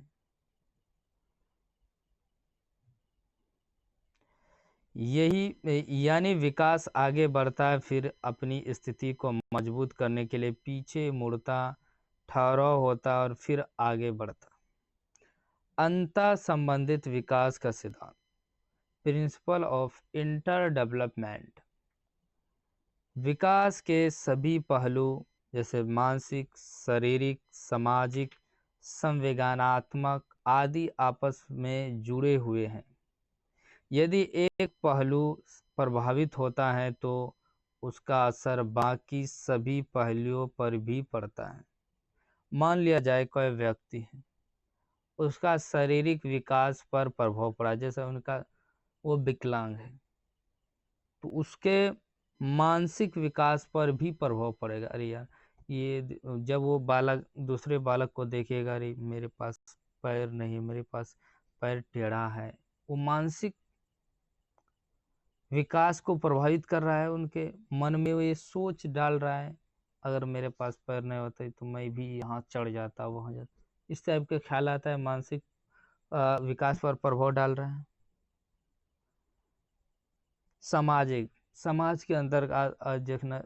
यानी विकास आगे बढ़ता है, फिर अपनी स्थिति को मजबूत करने के लिए पीछे मुड़ता, ठहराव होता और फिर आगे बढ़ता। अंतर संबंधित विकास का सिद्धांत, प्रिंसिपल ऑफ इंटर डेवलपमेंट, विकास के सभी पहलू जैसे मानसिक, शारीरिक, सामाजिक, संवेदनात्मक आदि आपस में जुड़े हुए हैं। यदि एक पहलू प्रभावित होता है तो उसका असर बाकी सभी पहलुओं पर भी पड़ता है। मान लिया जाए कोई व्यक्ति है, उसका शारीरिक विकास पर प्रभाव पड़ा, जैसे उनका वो विकलांग है, तो उसके मानसिक विकास पर भी प्रभाव पड़ेगा। अरे यार, जब वो बालक दूसरे बालक को देखेगा, अरे मेरे पास पैर नहीं, मेरे पास पैर टेढ़ा है, वो मानसिक विकास को प्रभावित कर रहा है। उनके मन में वो ये सोच डाल रहा है, अगर मेरे पास पैर नहीं होते तो मैं भी यहाँ चढ़ जाता, वहाँ जाता। इस टाइप के ख्याल आता है, मानसिक विकास पर प्रभाव डाल रहे हैं। सामाजिक, समाज के अंदर देखना,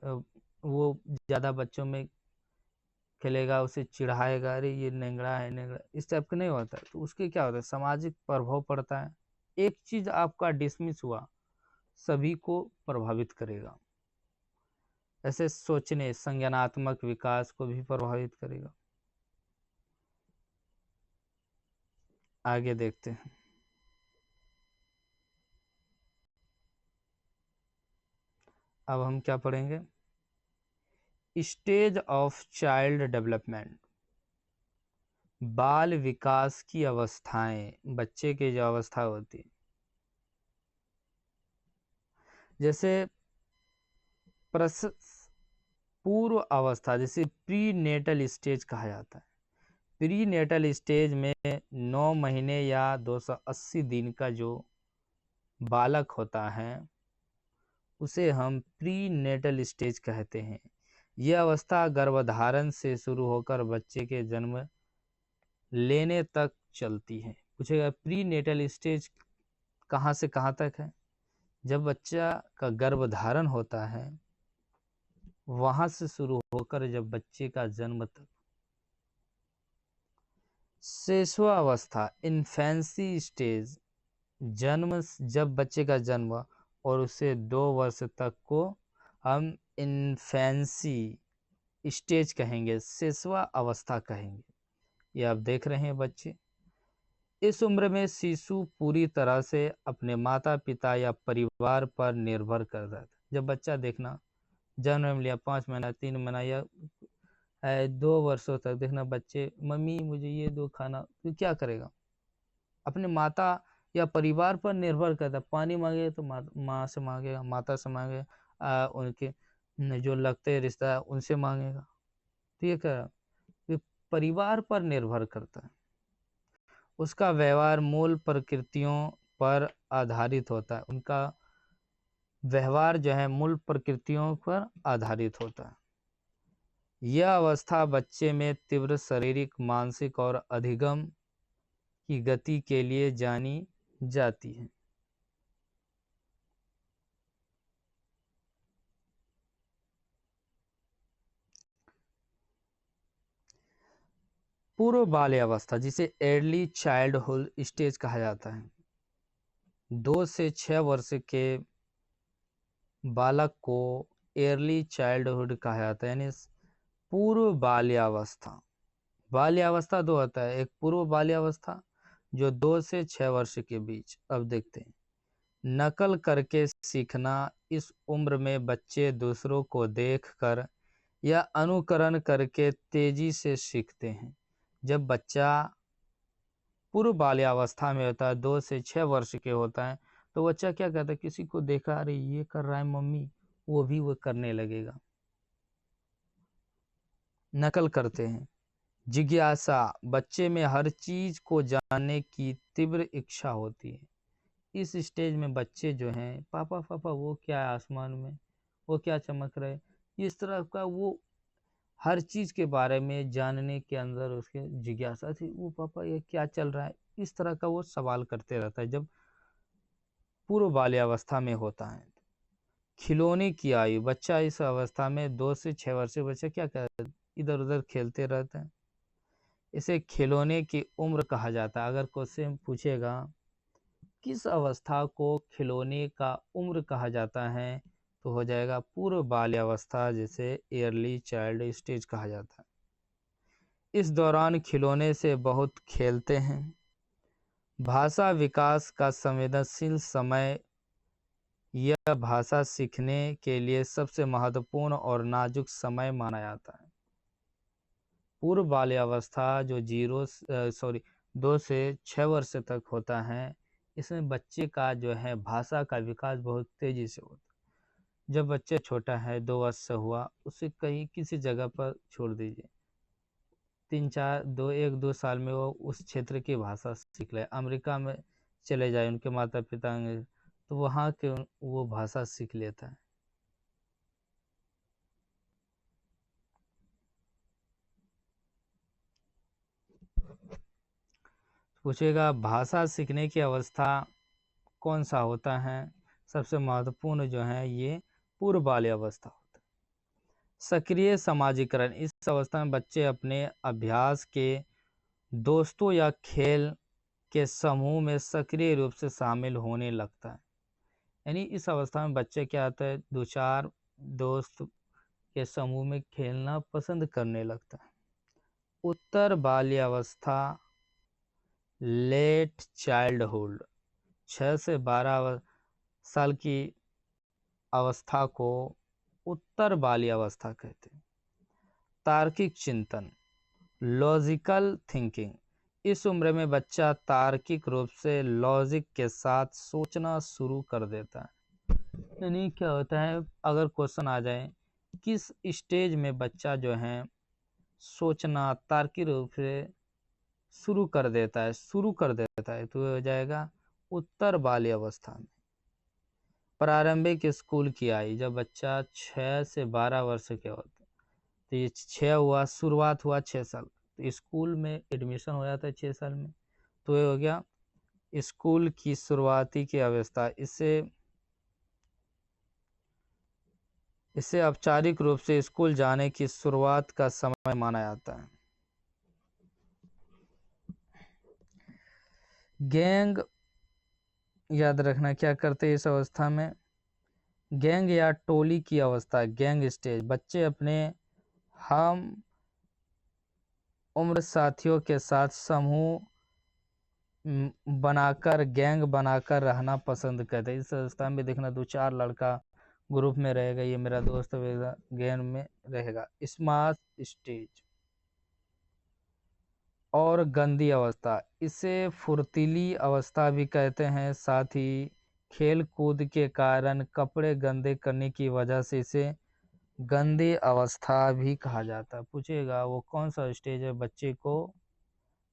वो ज़्यादा बच्चों में खेलेगा, उसे चिढ़ाएगा, अरे ये नेंगड़ा है, नेंगड़ा, इस टाइप का नहीं होता है। तो उसके क्या होता है, सामाजिक प्रभाव पड़ता है। एक चीज आपका डिसमिस हुआ, सभी को प्रभावित करेगा। ऐसे सोचने, संज्ञानात्मक विकास को भी प्रभावित करेगा। आगे देखते हैं। अब हम क्या पढ़ेंगे, स्टेज ऑफ चाइल्ड डेवलपमेंट, बाल विकास की अवस्थाएं, बच्चे की जो अवस्था होती है, जैसे पूर्व अवस्था, जैसे प्री नेटल स्टेज कहा जाता है। प्री नेटल स्टेज में 9 महीने या 280 दिन का जो बालक होता है, उसे हम प्री नेटल स्टेज कहते हैं। यह अवस्था गर्भधारण से शुरू होकर बच्चे के जन्म लेने तक चलती है। पूछेगा प्री नेटल स्टेज कहाँ से कहाँ तक है? जब बच्चा का गर्भधारण होता है, वहां से शुरू होकर जब बच्चे का जन्म तक। शैशव अवस्था, इन्फेंसी स्टेज, जब बच्चे का जन्म और उसे 2 वर्ष तक को हम इन्फेंसी स्टेज कहेंगे, शैशव अवस्था कहेंगे। ये आप देख रहे हैं बच्चे, इस उम्र में शिशु पूरी तरह से अपने माता पिता या परिवार पर निर्भर कर रहा था। जब बच्चा देखना जन्म लिया, 5 महीना, 3 महीना या 2 वर्षों तक देखना, बच्चे मम्मी मुझे ये दो खाना, तो क्या करेगा? अपने माता या परिवार पर निर्भर करता। पानी मांगे तो माँ से मांगेगा, माता से मांगेगा, उनके जो लगते रिश्ता उनसे मांगेगा। ठीक है, ये परिवार पर निर्भर करता है। उसका व्यवहार मूल प्रकृतियों पर आधारित होता है। उनका व्यवहार जो है मूल प्रकृतियों पर आधारित होता है। यह अवस्था बच्चे में तीव्र शारीरिक, मानसिक और अधिगम की गति के लिए जानी जाती है। पूर्व बाल्यावस्था, जिसे अर्ली चाइल्डहुड स्टेज कहा जाता है, 2 से 6 वर्ष के बालक को अर्ली चाइल्डहुड कहा जाता है, यानी पूर्व बाल्यावस्था। बाल्यावस्था 2 होता है, एक पूर्व बाल्यावस्था जो 2 से 6 वर्ष के बीच। अब देखते हैं, नकल करके सीखना, इस उम्र में बच्चे दूसरों को देखकर या अनुकरण करके तेजी से सीखते हैं। जब बच्चा पूर्व बाल्यावस्था में होता है, 2 से 6 वर्ष के होता है, तो बच्चा क्या करता है, किसी को देखा, अरे ये कर रहा है मम्मी, वो भी वो करने लगेगा, नकल करते हैं। जिज्ञासा, बच्चे में हर चीज को जानने की तीव्र इच्छा होती है। इस स्टेज में बच्चे जो हैं, पापा पापा वो क्या है आसमान में, वो क्या चमक रहा है, इस तरह का वो हर चीज के बारे में जानने के अंदर उसके जिज्ञासा थी। वो पापा ये क्या चल रहा है, इस तरह का वो सवाल करते रहता है जब पूर्व बाल्यावस्था में होता है। खिलौने की आयु, बच्चा इस अवस्था में 2 से 6 वर्ष के बच्चे क्या करते हैं, इधर उधर खेलते रहते हैं। इसे खिलौने की उम्र कहा जाता है। अगर क्वेश्चन पूछेगा किस अवस्था को खिलौने का उम्र कहा जाता है, तो हो जाएगा पूर्व बाल्यावस्था, जिसे अर्ली चाइल्ड स्टेज कहा जाता है। इस दौरान खिलौने से बहुत खेलते हैं। भाषा विकास का संवेदनशील समय यह भाषा सीखने के लिए सबसे महत्वपूर्ण और नाजुक समय माना जाता है। पूर्व बाल्यावस्था जो 2 से 6 वर्ष तक होता है, इसमें बच्चे का जो है भाषा का विकास बहुत तेजी से होता है। जब बच्चा छोटा है, 2 वर्ष से हुआ, उसे कहीं किसी जगह पर छोड़ दीजिए, 1-2 साल में वो उस क्षेत्र की भाषा सीख ले। अमेरिका में चले जाए, उनके माता पिता अंग्रेज, तो वहाँ के वो भाषा सीख लेता है। पूछेगा भाषा सीखने की अवस्था कौन सा होता है? सबसे महत्वपूर्ण जो है ये पूर्व बाल्यावस्था होता है। सक्रिय समाजीकरण, इस अवस्था में बच्चे अपने अभ्यास के दोस्तों या खेल के समूह में सक्रिय रूप से शामिल होने लगता है। यानी इस अवस्था में बच्चे क्या होता है, 2-4 दोस्त के समूह में खेलना पसंद करने लगता है। उत्तर बाल्यावस्था, लेट चाइल्डहुड, 6 से 12 साल की अवस्था को उत्तर बाल्यावस्था कहते हैं। तार्किक चिंतन, लॉजिकल थिंकिंग, इस उम्र में बच्चा तार्किक रूप से लॉजिक के साथ सोचना शुरू कर देता है। यानी क्या होता है, अगर क्वेश्चन आ जाए किस स्टेज में बच्चा जो है सोचना तार्किक रूप से शुरू कर देता है, तो हो जाएगा उत्तर बाल्यावस्था में। प्रारंभिक स्कूल की आयु, जब बच्चा 6 से 12 वर्ष के होते, तो ये 6 हुआ, शुरुआत हुआ 6 साल, तो स्कूल में एडमिशन हो जाता है 6 साल में, तो ये हो गया स्कूल की शुरुआती की अवस्था। इसे औपचारिक रूप से स्कूल जाने की शुरुआत का समय माना जाता है। गैंग, याद रखना क्या करते हैं इस अवस्था में, गैंग या टोली की अवस्था, गैंग स्टेज, बच्चे अपने हम उम्र साथियों के साथ समूह बनाकर, गैंग बनाकर रहना पसंद करते हैं। इस अवस्था में देखना 2-4 लड़का ग्रुप में रहेगा, ये मेरा दोस्त रहेगा, गैंग में रहेगा। स्मार्ट स्टेज और गंदी अवस्था, इसे फुर्तीली अवस्था भी कहते हैं। साथ ही खेल कूद के कारण कपड़े गंदे करने की वजह से इसे गंदी अवस्था भी कहा जाता है। पूछेगा वो कौन सा स्टेज है बच्चे को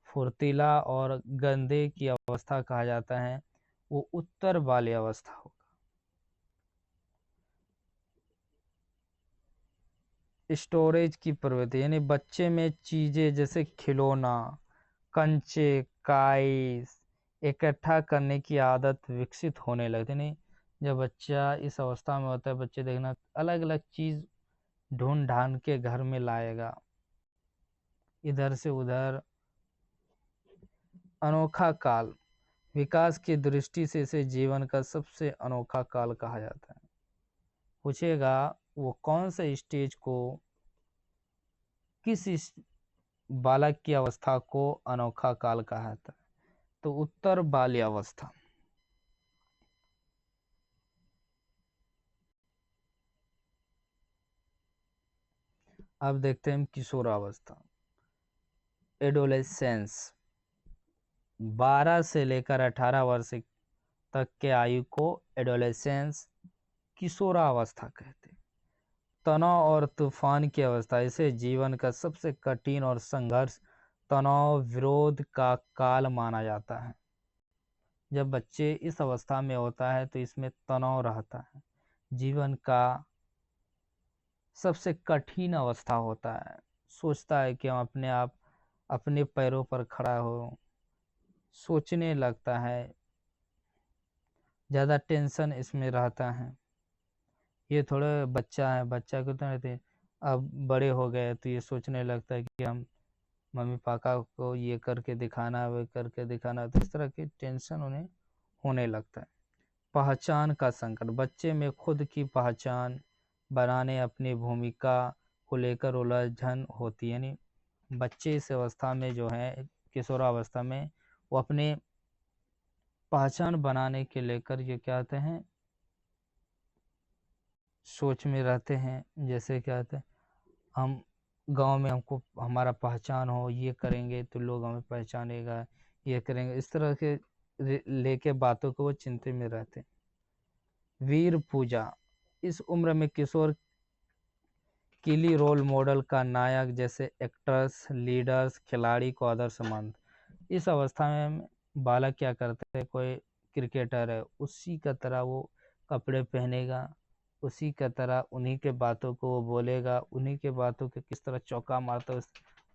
फुर्तीला और गंदे की अवस्था कहा जाता है, वो उत्तर बाल्यावस्था होगा। स्टोरेज की प्रवृत्ति, यानी बच्चे में चीजें जैसे खिलौना, कंचे, काइस इकट्ठा करने की आदत विकसित होने लगती। नहीं, जब बच्चा इस अवस्था में होता है, बच्चे देखना अलग अलग चीज ढूंढ ढांड के घर में लाएगा, इधर से उधर। अनोखा काल, विकास की दृष्टि से इसे जीवन का सबसे अनोखा काल कहा जाता है। पूछेगा वो कौन से स्टेज को, किस बालक की अवस्था को अनोखा काल कहा जाता है, तो उत्तर बाल्यावस्था। अब देखते हैं किशोरावस्था, एडोलेसेंस, 12 से लेकर 18 वर्ष तक के आयु को एडोलेसेंस, किशोरावस्था कहते हैं। तनाव और तूफान की अवस्था, इसे जीवन का सबसे कठिन और संघर्ष, तनाव विरोध का काल माना जाता है। जब बच्चे इस अवस्था में होता है तो इसमें तनाव रहता है, जीवन का सबसे कठिन अवस्था होता है। सोचता है कि हम अपने आप अपने पैरों पर खड़ा हो, सोचने लगता है, ज़्यादा टेंशन इसमें रहता है। ये थोड़ा बच्चा है, बच्चा को तो रहते, अब बड़े हो गए तो ये सोचने लगता है कि हम मम्मी पापा को ये करके दिखाना, वो करके दिखाना, तो इस तरह की टेंशन उन्हें होने लगता है। पहचान का संकट, बच्चे में खुद की पहचान बनाने, अपनी भूमिका को लेकर उलझन होती है। यानी बच्चे इस अवस्था में जो है, किशोरावस्था में, वो अपने पहचान बनाने के लेकर ये क्या कहते हैं, सोच में रहते हैं। जैसे क्या कहते हैं, हम गांव में हमको हमारा पहचान हो, ये करेंगे तो लोग हमें पहचानेगा, ये करेंगे, इस तरह के लेके बातों को वो चिंतित में रहते हैं। वीर पूजा, इस उम्र में किशोर किली रोल मॉडल का नायक जैसे एक्टर्स, लीडर्स, खिलाड़ी को आदर्श मानते। इस अवस्था में बालक क्या करते हैं, कोई क्रिकेटर है उसी का तरह वो कपड़े पहनेगा, उसी का तरह उन्हीं के बातों को वो बोलेगा, उन्हीं के बातों के किस तरह चौका मारता है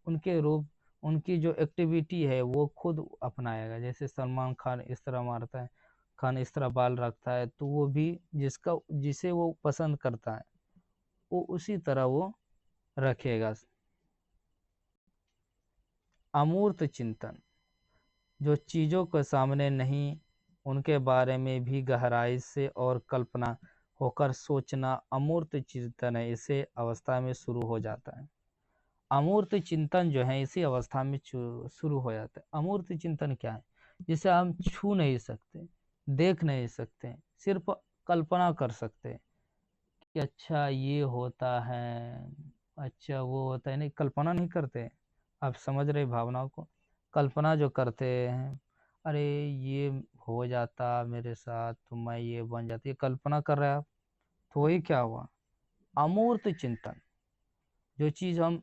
उनके रूप, उनकी जो एक्टिविटी है वो खुद अपनाएगा। जैसे सलमान खान इस तरह मारता है, खान इस तरह बाल रखता है, तो वो भी जिसे वो पसंद करता है वो उसी तरह वो रखेगा। अमूर्त चिंतन, जो चीज़ों के सामने नहीं उनके बारे में भी गहराई से और कल्पना होकर सोचना अमूर्त चिंतन है, इसे अवस्था में शुरू हो जाता है। अमूर्त चिंतन जो है इसी अवस्था में शुरू हो जाता है। अमूर्त चिंतन क्या है, जिसे हम छू नहीं सकते, देख नहीं सकते, सिर्फ कल्पना कर सकते हैं कि अच्छा ये होता है, अच्छा वो होता है, नहीं कल्पना नहीं करते। आप समझ रहे भावनाओं को, कल्पना जो करते हैं, अरे ये हो जाता मेरे साथ तो मैं ये बन जाती, ये कल्पना कर रहे हैं आप, तो वही क्या हुआ, अमूर्त चिंतन। जो चीज़ हम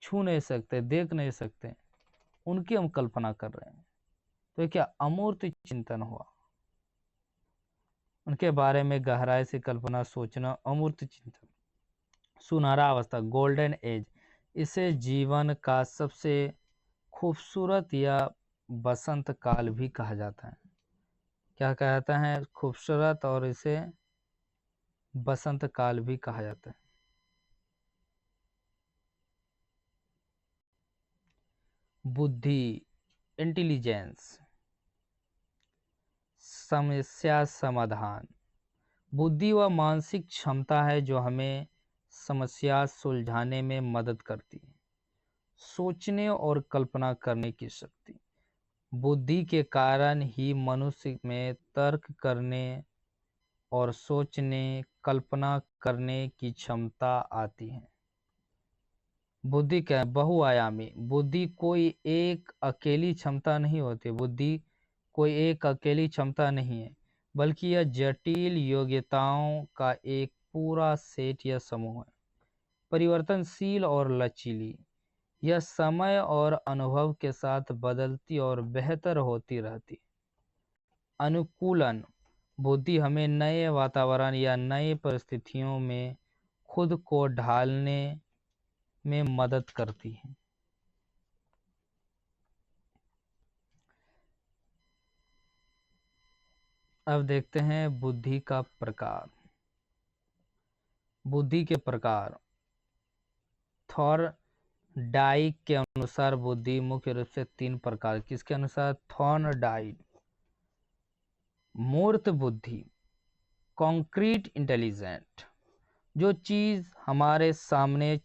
छू नहीं सकते, देख नहीं सकते, उनकी हम कल्पना कर रहे हैं, तो ये क्या अमूर्त चिंतन हुआ। उनके बारे में गहराई से कल्पना सोचना अमूर्त चिंतन। सुनहरा अवस्था, गोल्डन एज, इसे जीवन का सबसे खूबसूरत या बसंत काल भी कहा जाता है। क्या कहता है, खूबसूरत, और इसे बसंत काल भी कहा जाता है। बुद्धि, इंटेलिजेंस, समस्या समाधान, बुद्धि वह मानसिक क्षमता है जो हमें समस्या सुलझाने में मदद करती है। सोचने और कल्पना करने की शक्ति, बुद्धि के कारण ही मनुष्य में तर्क करने और सोचने, कल्पना करने की क्षमता आती है। बुद्धि क्या है, बहुआयामी, बुद्धि कोई एक अकेली क्षमता नहीं होती, बुद्धि कोई एक अकेली क्षमता नहीं है, बल्कि यह जटिल योग्यताओं का एक पूरा सेट या समूह है। परिवर्तनशील और लचीली, यह समय और अनुभव के साथ बदलती और बेहतर होती रहती। अनुकूलन, बुद्धि हमें नए वातावरण या नई परिस्थितियों में खुद को ढालने में मदद करती है। अब देखते हैं बुद्धि का प्रकार। बुद्धि के प्रकार, थॉर्नडाइक के अनुसार बुद्धि मुख्य रूप से 3 प्रकार, किसके अनुसार, थॉर्नडाइक। मूर्त बुद्धि, कॉन्क्रीट इंटेलिजेंट, जो चीज हमारे सामने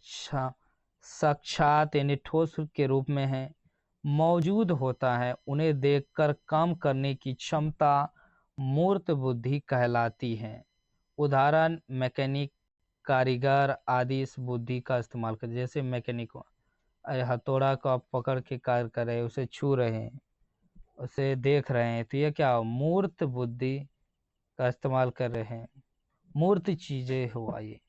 साक्षात यानी ठोस के रूप में है, मौजूद होता है, उन्हें देखकर काम करने की क्षमता मूर्त बुद्धि कहलाती है। उदाहरण, मैकेनिक, कारीगर आदि इस बुद्धि का इस्तेमाल करते, जैसे मैकेनिक हथौड़ा को आप पकड़ के कार्य कर रहे हैं, उसे छू रहे हैं, उसे देख रहे हैं, तो ये क्या मूर्त बुद्धि का इस्तेमाल कर रहे हैं। मूर्त चीजें हुआ ये।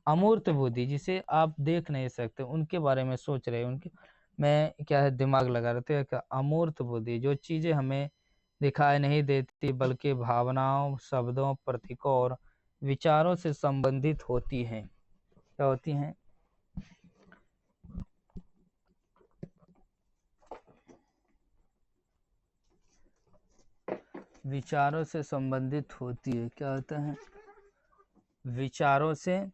अमूर्त बुद्धि, जिसे आप देख नहीं सकते, उनके बारे में सोच रहे हैं, उनके में क्या है दिमाग लगा रहे थे। क्या अमूर्त बुद्धि, जो चीजें हमें दिखाई नहीं देती बल्कि भावनाओं, शब्दों, प्रतीकों और विचारों से संबंधित होती हैं। क्या होती हैं, विचारों से संबंधित होती है। क्या होता है, विचारों से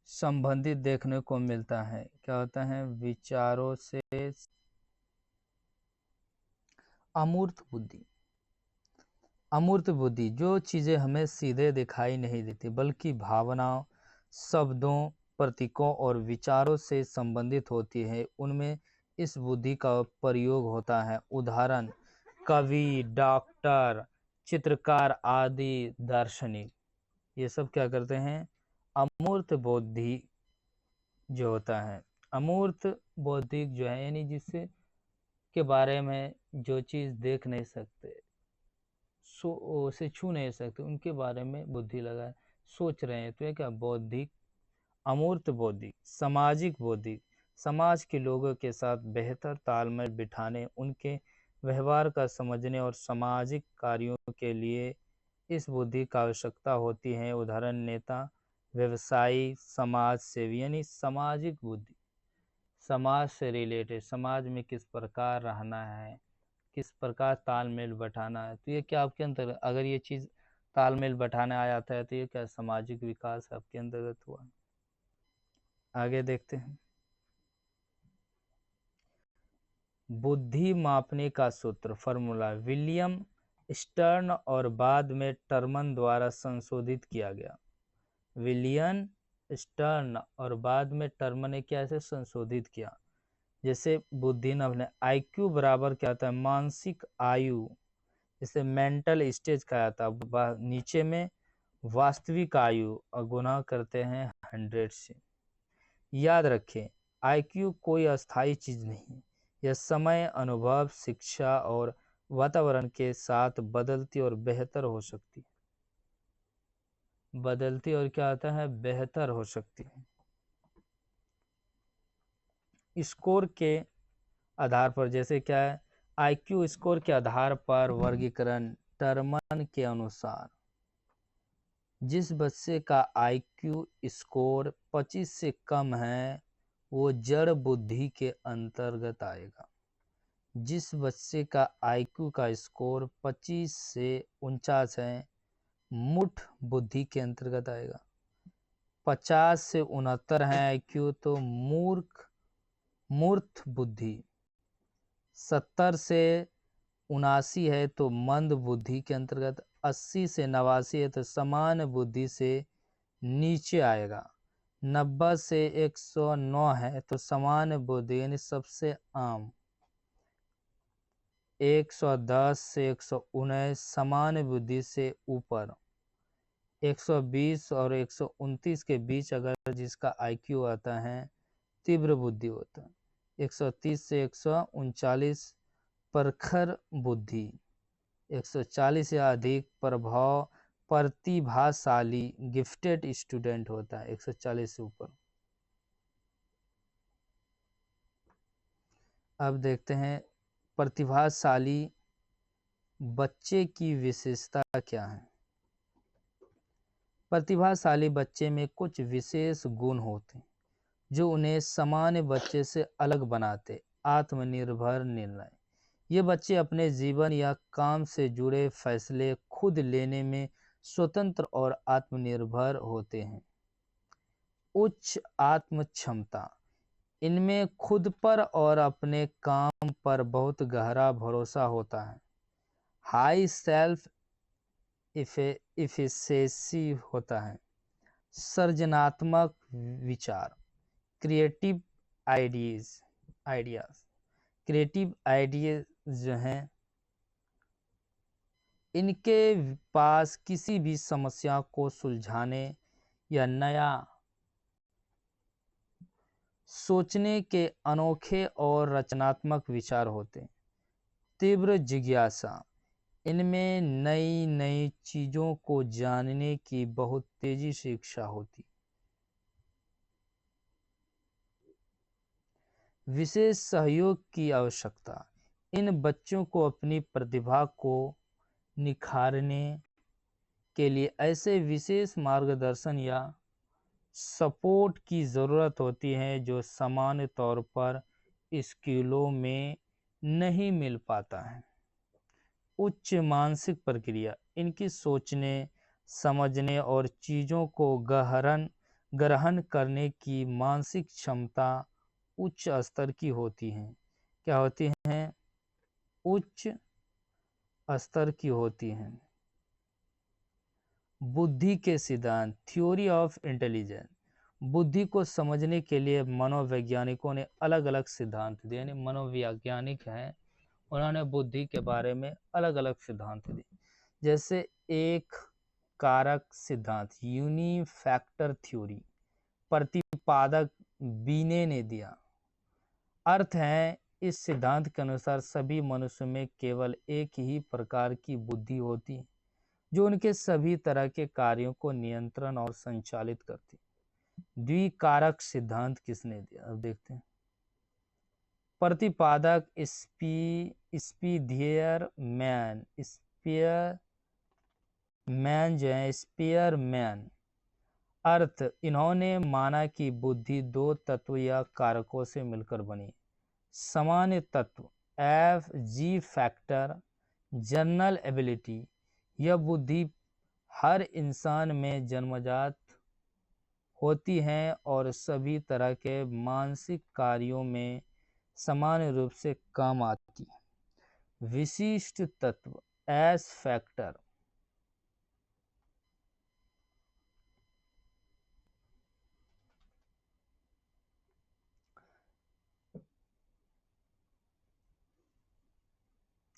संबंधित देखने को मिलता है। क्या होता है, विचारों से। अमूर्त बुद्धि, अमूर्त बुद्धि, जो चीजें हमें सीधे दिखाई नहीं देती बल्कि भावनाओं, शब्दों, प्रतीकों और विचारों से संबंधित होती है, उनमें इस बुद्धि का प्रयोग होता है। उदाहरण, कवि, डॉक्टर, चित्रकार आदि दार्शनिक, ये सब क्या करते हैं, अमूर्त बौद्धि जो होता है, अमूर्त बौद्धिक जो है, यानी जिससे के बारे में जो चीज़ देख नहीं सकते, उसे छू नहीं सकते, उनके बारे में बुद्धि लगाए सोच रहे हैं, तो ये क्या बौद्धिक, अमूर्त बौद्धिक। सामाजिक बौद्धिक, समाज के लोगों के साथ बेहतर तालमेल बिठाने, उनके व्यवहार का समझने और सामाजिक कार्यों के लिए इस बुद्धि का आवश्यकता होती है। उदाहरण, नेता, व्यवसायी, समाज सेवी, यानी सामाजिक बुद्धि, समाज से रिलेटेड, समाज में किस प्रकार रहना है, किस प्रकार तालमेल बैठाना है, तो ये क्या आपके अंदर, अगर ये चीज़ तालमेल बैठाना आ जाता है तो ये क्या सामाजिक विकास आपके अंतर्गत हुआ। आगे देखते हैं, बुद्धि मापने का सूत्र, फॉर्मूला, विलियम स्टर्न और बाद में टर्मन द्वारा संशोधित किया गया। विलियम स्टर्न और बाद में टर्मन ने क्या ऐसे संशोधित किया। जैसे बुद्धि ने अपने IQ बराबर क्या होता है, मानसिक आयु, जैसे मेंटल स्टेज का आता, नीचे में वास्तविक आयु, और गुना करते हैं 100 से। याद रखें, IQ कोई अस्थायी चीज नहीं, यह समय, अनुभव, शिक्षा और वातावरण के साथ बदलती और बेहतर हो सकती है, बदलती और क्या आता है, बेहतर हो सकती है। स्कोर के आधार पर, जैसे क्या है, IQ स्कोर के आधार पर वर्गीकरण, टर्मन के अनुसार जिस बच्चे का IQ स्कोर 25 से कम है वो जड़ बुद्धि के अंतर्गत आएगा। जिस बच्चे का IQ का स्कोर 25 से 49 है मूढ़ बुद्धि के अंतर्गत आएगा। 50 से 69 है IQ तो मूर्ख बुद्धि। 70 से 79 है तो मंद बुद्धि के अंतर्गत। 80 से 89 है तो समान बुद्धि से नीचे आएगा। 90 से 109 है तो समान बुद्धि यानी सबसे आम। 110 से 119 समान बुद्धि से ऊपर। 120 और 129 के बीच अगर जिसका IQ आता है तीव्र बुद्धि होता है। 130 से 139 प्रखर बुद्धि। 140 या अधिक प्रतिभाशाली गिफ्टेड स्टूडेंट होता है। 140 से ऊपर। अब देखते हैं प्रतिभाशाली बच्चे की विशेषता क्या है। प्रतिभाशाली बच्चे में कुछ विशेष गुण होते हैं जो उन्हें सामान्य बच्चे से अलग बनाते। आत्मनिर्भर निर्णय, ये बच्चे अपने जीवन या काम से जुड़े फैसले खुद लेने में स्वतंत्र और आत्मनिर्भर होते हैं। उच्च आत्म क्षमता, इनमें खुद पर और अपने काम पर बहुत गहरा भरोसा होता है। हाई सेल्फ इफिशिएंसी होता है। सृजनात्मक विचार, क्रिएटिव आइडियाज क्रिएटिव आइडियाज जो हैं इनके पास किसी भी समस्या को सुलझाने या नया सोचने के अनोखे और रचनात्मक विचार होते हैं। तीव्र जिज्ञासा, इनमें नई नई चीजों को जानने की बहुत तेजी से इच्छा होती। विशेष सहयोग की आवश्यकता, इन बच्चों को अपनी प्रतिभा को निखारने के लिए ऐसे विशेष मार्गदर्शन या सपोर्ट की ज़रूरत होती है जो सामान्य तौर पर स्कूलों में नहीं मिल पाता है। उच्च मानसिक प्रक्रिया, इनकी सोचने, समझने और चीज़ों को ग्रहण करने की मानसिक क्षमता उच्च स्तर की होती है। क्या होती हैं? उच्च स्तर की होती हैं। बुद्धि के सिद्धांत, थ्योरी ऑफ इंटेलिजेंस, बुद्धि को समझने के लिए मनोवैज्ञानिकों ने अलग अलग सिद्धांत दिए। यानी मनोवैज्ञानिक हैं, उन्होंने बुद्धि के बारे में अलग अलग सिद्धांत दिए। जैसे एक कारक सिद्धांत यूनिफैक्टर थ्योरी प्रतिपादक बीने ने दिया। अर्थ है, इस सिद्धांत के अनुसार सभी मनुष्य में केवल एक ही प्रकार की बुद्धि होती है जो उनके सभी तरह के कार्यों को नियंत्रण और संचालित करती है। द्विकारक सिद्धांत किसने दिया, अब देखते हैं। प्रतिपादक स्पीयरमैन। अर्थ, इन्होंने माना कि बुद्धि दो तत्व या कारकों से मिलकर बनी। सामान्य तत्व F G factor, general ability. यह बुद्धि हर इंसान में जन्मजात होती है और सभी तरह के मानसिक कार्यों में समान रूप से काम आती है। विशिष्ट तत्व एस फैक्टर,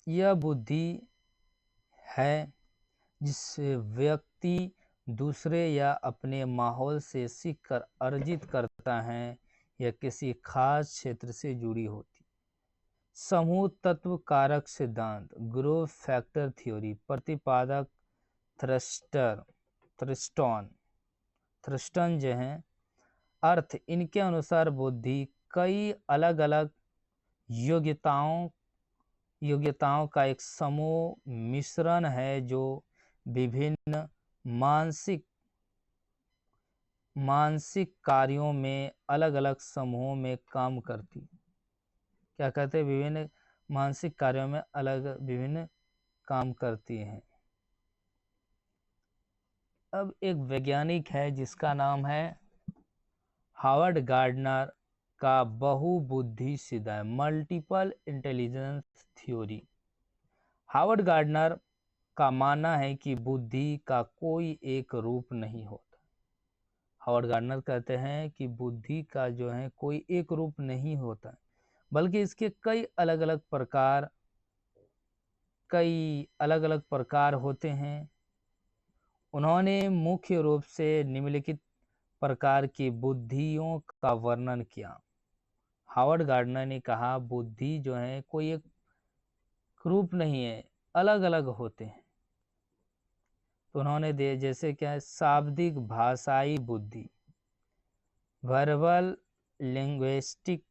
यह बुद्धि है जिससे व्यक्ति दूसरे या अपने माहौल से सीखकर अर्जित करता है या किसी खास क्षेत्र से जुड़ी होती। समूह तत्व कारक सिद्धांत ग्रुप फैक्टर थ्योरी प्रतिपादक थ्रस्टन जो हैं। अर्थ, इनके अनुसार बुद्धि कई अलग अलग योग्यताओं का एक समूह मिश्रण है जो विभिन्न मानसिक कार्यों में अलग अलग समूहों में काम करती। क्या कहते हैं, विभिन्न मानसिक कार्यों में विभिन्न काम करती हैं। अब एक वैज्ञानिक है जिसका नाम है हावर्ड गार्डनर का बहुबुद्धि सिद्धांत multiple intelligence theory. Howard Gardner का मानना है कि बुद्धि का कोई एक रूप नहीं होता। हावर्ड गार्डनर कहते हैं कि बुद्धि का जो है कोई एक रूप नहीं होता, बल्कि इसके कई अलग अलग प्रकार होते हैं। उन्होंने मुख्य रूप से निम्नलिखित प्रकार की बुद्धियों का वर्णन किया। हावर्ड गार्डनर ने कहा, बुद्धि जो है कोई एक रूप नहीं है, अलग अलग होते हैं। तो उन्होंने दे जैसे क्या है, शाब्दिक भाषाई बुद्धि वर्बल लिंग्विस्टिक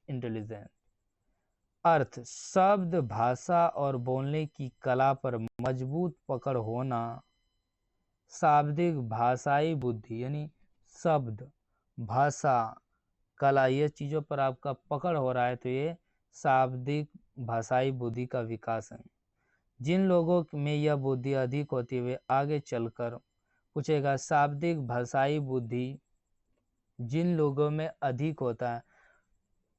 इंटेलिजेंस। अर्थ, शब्द भाषा और बोलने की कला पर मजबूत पकड़ होना। शाब्दिक भाषाई बुद्धि यानी शब्द भाषा कला, ये चीज़ों पर आपका पकड़ हो रहा है तो ये शाब्दिक भाषाई बुद्धि का विकास है। जिन लोगों में यह बुद्धि अधिक होती है वे आगे चलकर पूछेगा, शाब्दिक भाषाई बुद्धि जिन लोगों में अधिक होता है,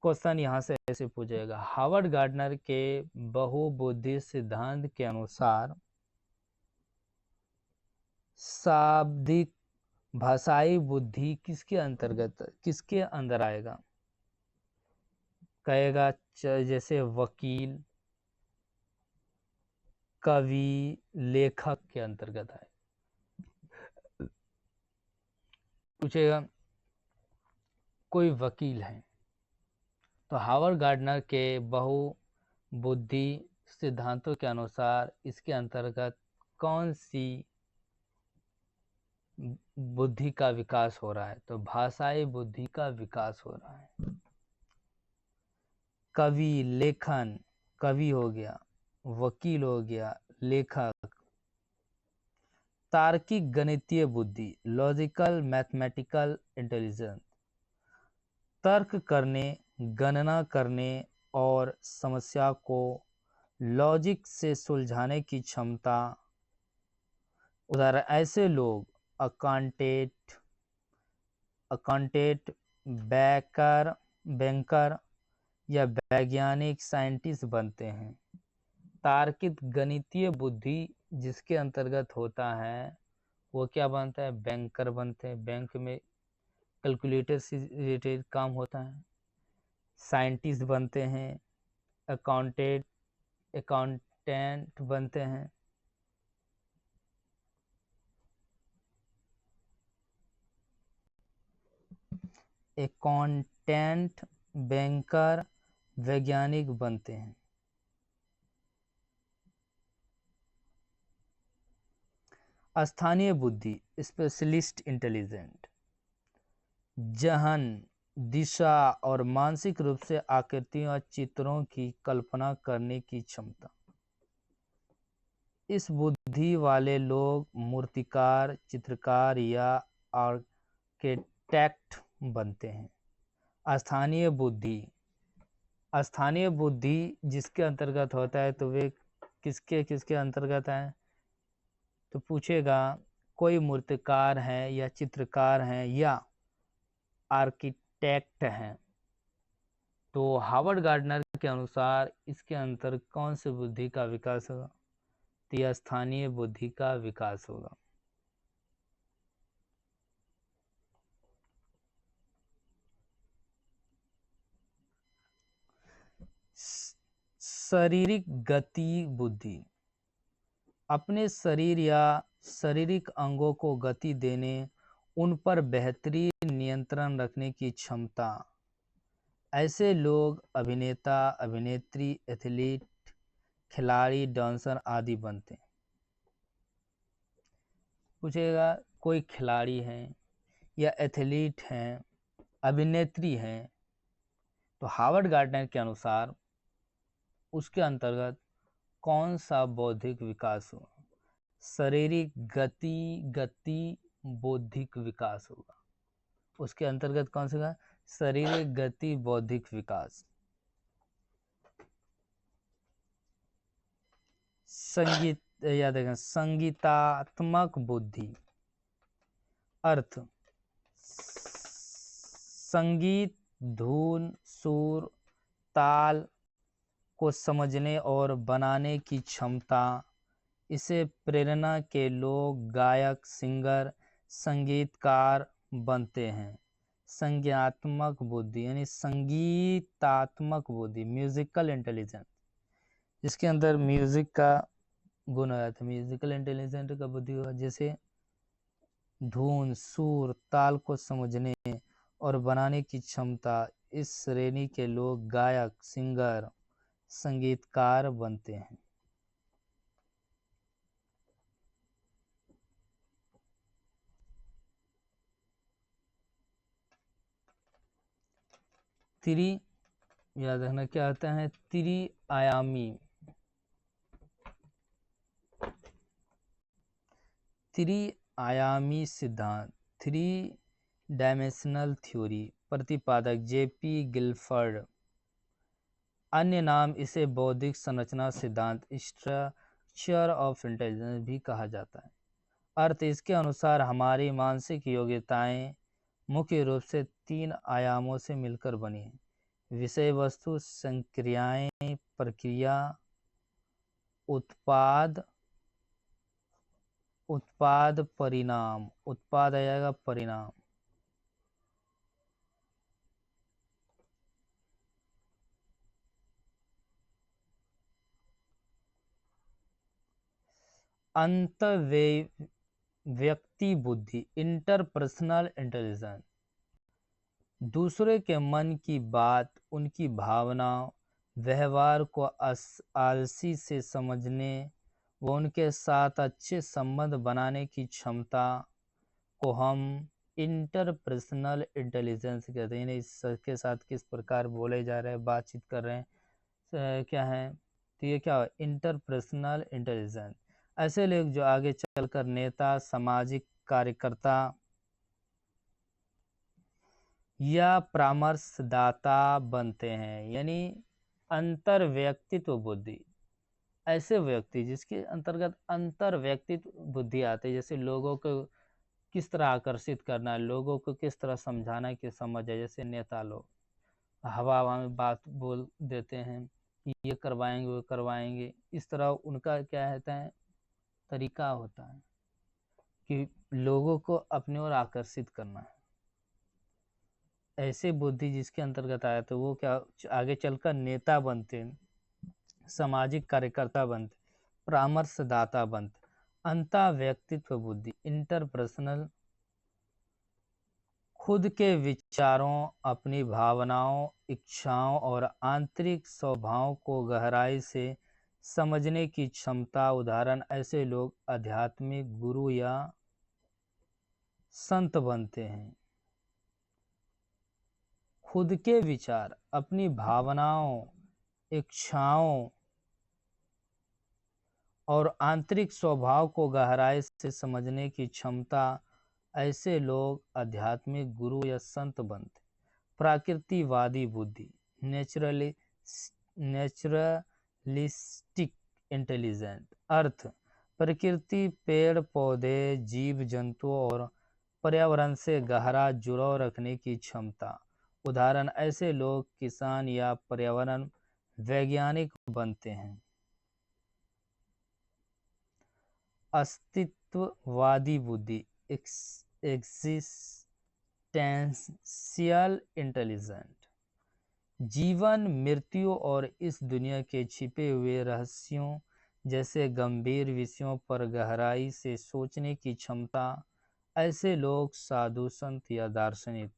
क्वेश्चन यहाँ से ऐसे पूछेगा। हावर्ड गार्डनर के बहुबुद्धि सिद्धांत के अनुसार शाब्दिक भाषाई बुद्धि किसके अंदर आएगा? कहेगा जैसे वकील, कवि, लेखक के अंतर्गत आए। पूछेगा कोई वकील है तो हावर्ड गार्डनर के बहुबुद्धि सिद्धांतों के अनुसार इसके अंतर्गत कौन सी बुद्धि का विकास हो रहा है? तो भाषाई बुद्धि का विकास हो रहा है। कवि हो गया, वकील हो गया, लेखक। तार्किक गणितीय बुद्धि लॉजिकल मैथमेटिकल इंटेलिजेंस, तर्क करने, गणना करने और समस्या को लॉजिक से सुलझाने की क्षमता। उदाहरण, ऐसे लोग अकाउंटेंट, बैंकर या वैज्ञानिक साइंटिस्ट बनते हैं। तार्किक गणितीय बुद्धि जिसके अंतर्गत होता है वो क्या बनता है? बैंकर बनते हैं, बैंक में कैलकुलेटर से रिलेटेड काम होता है। साइंटिस्ट बनते हैं, अकाउंटेंट बनते हैं, अकाउंटेंट, बैंकर, वैज्ञानिक बनते हैं। स्थानीय बुद्धि, स्पेशलिस्ट इंटेलिजेंट, जहन, दिशा और मानसिक रूप से आकृतियों और चित्रों की कल्पना करने की क्षमता। इस बुद्धि वाले लोग मूर्तिकार, चित्रकार या आर्किटेक्ट बनते हैं। स्थानीय बुद्धि जिसके अंतर्गत होता है तो वे किसके अंतर्गत है, तो पूछेगा कोई मूर्तिकार है या चित्रकार है या आर्किटेक्ट हैं। तो हावर्ड गार्डनर के अनुसार इसके अंतर कौन सी बुद्धि का विकास होगा, तो यह स्थानीय बुद्धि का विकास होगा। शारीरिक गति बुद्धि, अपने शरीर या शारीरिक अंगों को गति देने, उन पर बेहतरीन नियंत्रण रखने की क्षमता। ऐसे लोग अभिनेता, अभिनेत्री, एथलीट, खिलाड़ी, डांसर आदि बनते हैं। पूछेगा कोई खिलाड़ी हैं या एथलीट हैं, अभिनेत्री हैं, तो हावर्ड गार्डनर के अनुसार उसके अंतर्गत कौन सा बौद्धिक विकास हो, शारीरिक गति बौद्धिक विकास होगा। उसके अंतर्गत कौन सा, शारीरिक गति बौद्धिक विकास। संगीत, याद रखें, संगीतात्मक बुद्धि, अर्थ संगीत, धुन, सुर, ताल को समझने और बनाने की क्षमता। इसे प्रेरणा के लोग गायक, सिंगर, संगीतकार बनते हैं। संज्ञात्मक बुद्धि यानी संगीतात्मक बुद्धि, म्यूजिकल इंटेलिजेंस, जिसके अंदर म्यूजिक का गुण आया था, म्यूजिकल इंटेलिजेंस का बुद्धि हुआ। जैसे धुन, सुर, ताल को समझने और बनाने की क्षमता। इस श्रेणी के लोग गायक, सिंगर, संगीतकार बनते हैं। याद रखना क्या आता है, त्रिआयामी सिद्धांत, 3 डायमेंशनल थ्योरी, प्रतिपादक जेपी गिलफर्ड। अन्य नाम इसे बौद्धिक संरचना सिद्धांत, स्ट्रक्चर ऑफ इंटेलिजेंस भी कहा जाता है। अर्थ इसके अनुसार हमारी मानसिक योग्यताएं मुख्य रूप से 3 आयामों से मिलकर बनी हैं: विषय वस्तु, संक्रियाएं, प्रक्रिया, उत्पाद परिणाम। उत्पाद आएगा, परिणाम। व्यक्ति बुद्धि, इंटरपर्सनल इंटेलिजेंस, दूसरे के मन की बात, उनकी भावनाओं, व्यवहार को आलसी से समझने व उनके साथ अच्छे संबंध बनाने की क्षमता को हम इंटरपर्सनल इंटेलिजेंस कहते हैं। इसके साथ किस प्रकार बोले जा रहे हैं, बातचीत कर रहे हैं, क्या है, तो ये क्या है, इंटरपर्सनल इंटेलिजेंस। ऐसे लोग जो आगे चलकर नेता, सामाजिक कार्यकर्ता या परामर्शदाता बनते हैं, यानी अंतर व्यक्तित्व बुद्धि। ऐसे व्यक्ति जिसके अंतर्गत अंतर व्यक्तित्व बुद्धि आती है, जैसे लोगों को किस तरह आकर्षित करना है, लोगों को किस तरह समझाना की समझ है। जैसे नेता लोग हवा में बात बोल देते हैं कि ये करवाएंगे, वो करवाएंगे, इस तरह उनका क्या रहता है, तरीका होता है कि लोगों को अपने ओर आकर्षित करना है। ऐसे बुद्धि जिसके अंतर्गत आया तो वो क्या आगे चलकर नेता बनते हैं, सामाजिक कार्यकर्ता बनते, परामर्शदाता बनते। अंतर व्यक्तित्व बुद्धि, इंटरपर्सनल खुद के विचारों, अपनी भावनाओं, इच्छाओं और आंतरिक स्वभाव को गहराई से समझने की क्षमता। उदाहरण, ऐसे लोग आध्यात्मिक गुरु या संत बनते हैं। खुद के विचार, अपनी भावनाओं, इच्छाओं और आंतरिक स्वभाव को गहराई से समझने की क्षमता। ऐसे लोग आध्यात्मिक गुरु या संत बनते। प्रकृतिवादी बुद्धि, नेचुरलिस्टिक इंटेलिजेंट। अर्थ, प्रकृति, पेड़ पौधे, जीव जंतुओं और पर्यावरण से गहरा जुड़ाव रखने की क्षमता। उदाहरण, ऐसे लोग किसान या पर्यावरण वैज्ञानिक बनते हैं। अस्तित्ववादी बुद्धि, एग्जिस्टेंशियल इंटेलिजेंट। जीवन, मृत्यु और इस दुनिया के छिपे हुए रहस्यों जैसे गंभीर विषयों पर गहराई से सोचने की क्षमता। ऐसे लोग साधु, संत या दार्शनिक।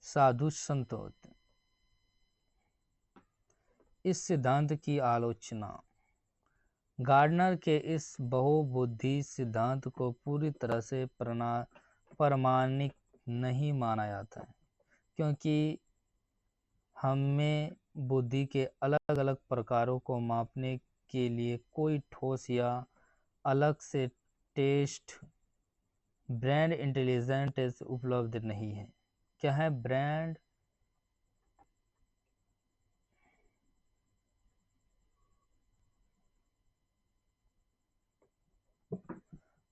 साधु संत होते। इस सिद्धांत की आलोचना। गार्डनर के इस बहुबुद्धि सिद्धांत को पूरी तरह से प्रामाणिक नहीं माना जाता है, क्योंकि हमें बुद्धि के अलग अलग प्रकारों को मापने के लिए कोई ठोस या अलग से टेस्ट ब्रांड इंटेलिजेंस उपलब्ध नहीं है। क्या है ब्रांड?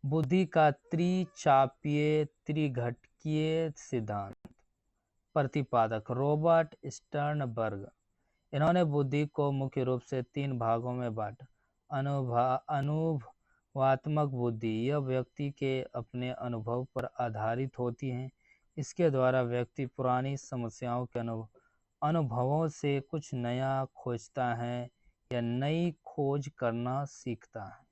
बुद्धि का त्रिचापीय त्रिघटकीय सिद्धांत। प्रतिपादक रॉबर्ट स्टर्नबर्ग। इन्होंने बुद्धि को मुख्य रूप से 3 भागों में बांटा। अनुभवात्मक बुद्धि, यह व्यक्ति के अपने अनुभव पर आधारित होती है। इसके द्वारा व्यक्ति पुरानी समस्याओं के अनुभवों से कुछ नया खोजता है या नई खोज करना सीखता है।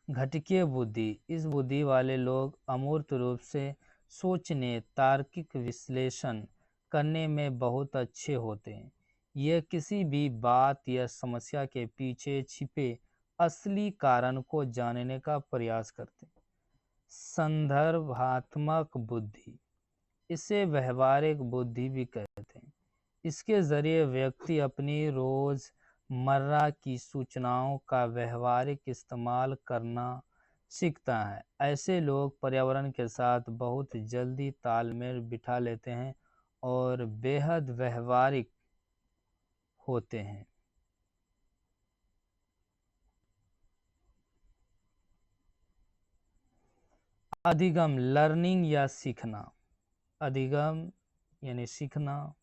घटकीय बुद्धि, इस बुद्धि वाले लोग अमूर्त रूप से सोचने, तार्किक विश्लेषण करने में बहुत अच्छे होते हैं। ये किसी भी बात या समस्या के पीछे छिपे असली कारण को जानने का प्रयास करते हैं। संदर्भात्मक बुद्धि, इसे व्यवहारिक बुद्धि भी कहते हैं। इसके जरिए व्यक्ति अपनी रोजमर्रा की सूचनाओं का व्यवहारिक इस्तेमाल करना सीखता है। ऐसे लोग पर्यावरण के साथ बहुत जल्दी तालमेल बिठा लेते हैं और बेहद व्यवहारिक होते हैं। अधिगम, लर्निंग या सीखना। अधिगम यानी सीखना।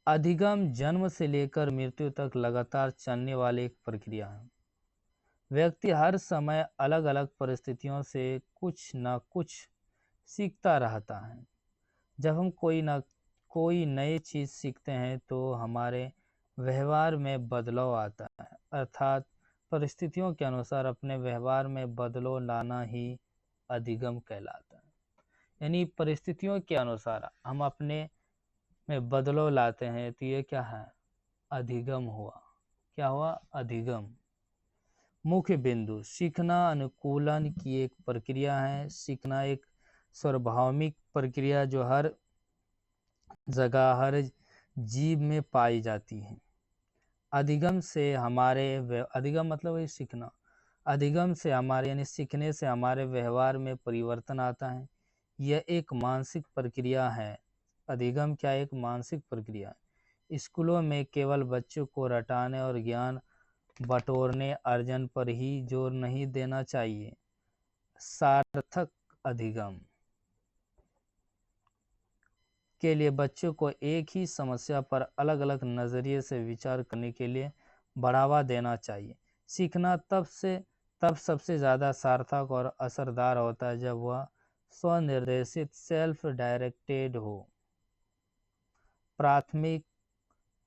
अधिगम जन्म से लेकर मृत्यु तक लगातार चलने वाली एक प्रक्रिया है। व्यक्ति हर समय अलग अलग परिस्थितियों से कुछ न कुछ सीखता रहता है। जब हम कोई नई चीज़ सीखते हैं तो हमारे व्यवहार में बदलाव आता है, अर्थात परिस्थितियों के अनुसार अपने व्यवहार में बदलाव लाना ही अधिगम कहलाता है। यानी परिस्थितियों के अनुसार हम अपने में बदलाव लाते हैं तो ये क्या है? अधिगम हुआ। क्या हुआ? अधिगम। मुख्य बिंदु, सीखना अनुकूलन की एक प्रक्रिया है। सीखना एक सार्वभौमिक प्रक्रिया जो हर जगह, हर जीव में पाई जाती है। अधिगम मतलब है सीखना। अधिगम से हमारे यानी सीखने से हमारे व्यवहार में परिवर्तन आता है। यह एक मानसिक प्रक्रिया है। अधिगम क्या? एक मानसिक प्रक्रिया है। स्कूलों में केवल बच्चों को रटाने और ज्ञान बटोरने अर्जन पर ही जोर नहीं देना चाहिए। सार्थक अधिगम के लिए बच्चों को एक ही समस्या पर अलग अलग नज़रिए से विचार करने के लिए बढ़ावा देना चाहिए। सीखना तब सबसे ज़्यादा सार्थक और असरदार होता है जब वह स्वनिर्देशित, सेल्फ डायरेक्टेड हो। प्राथमिक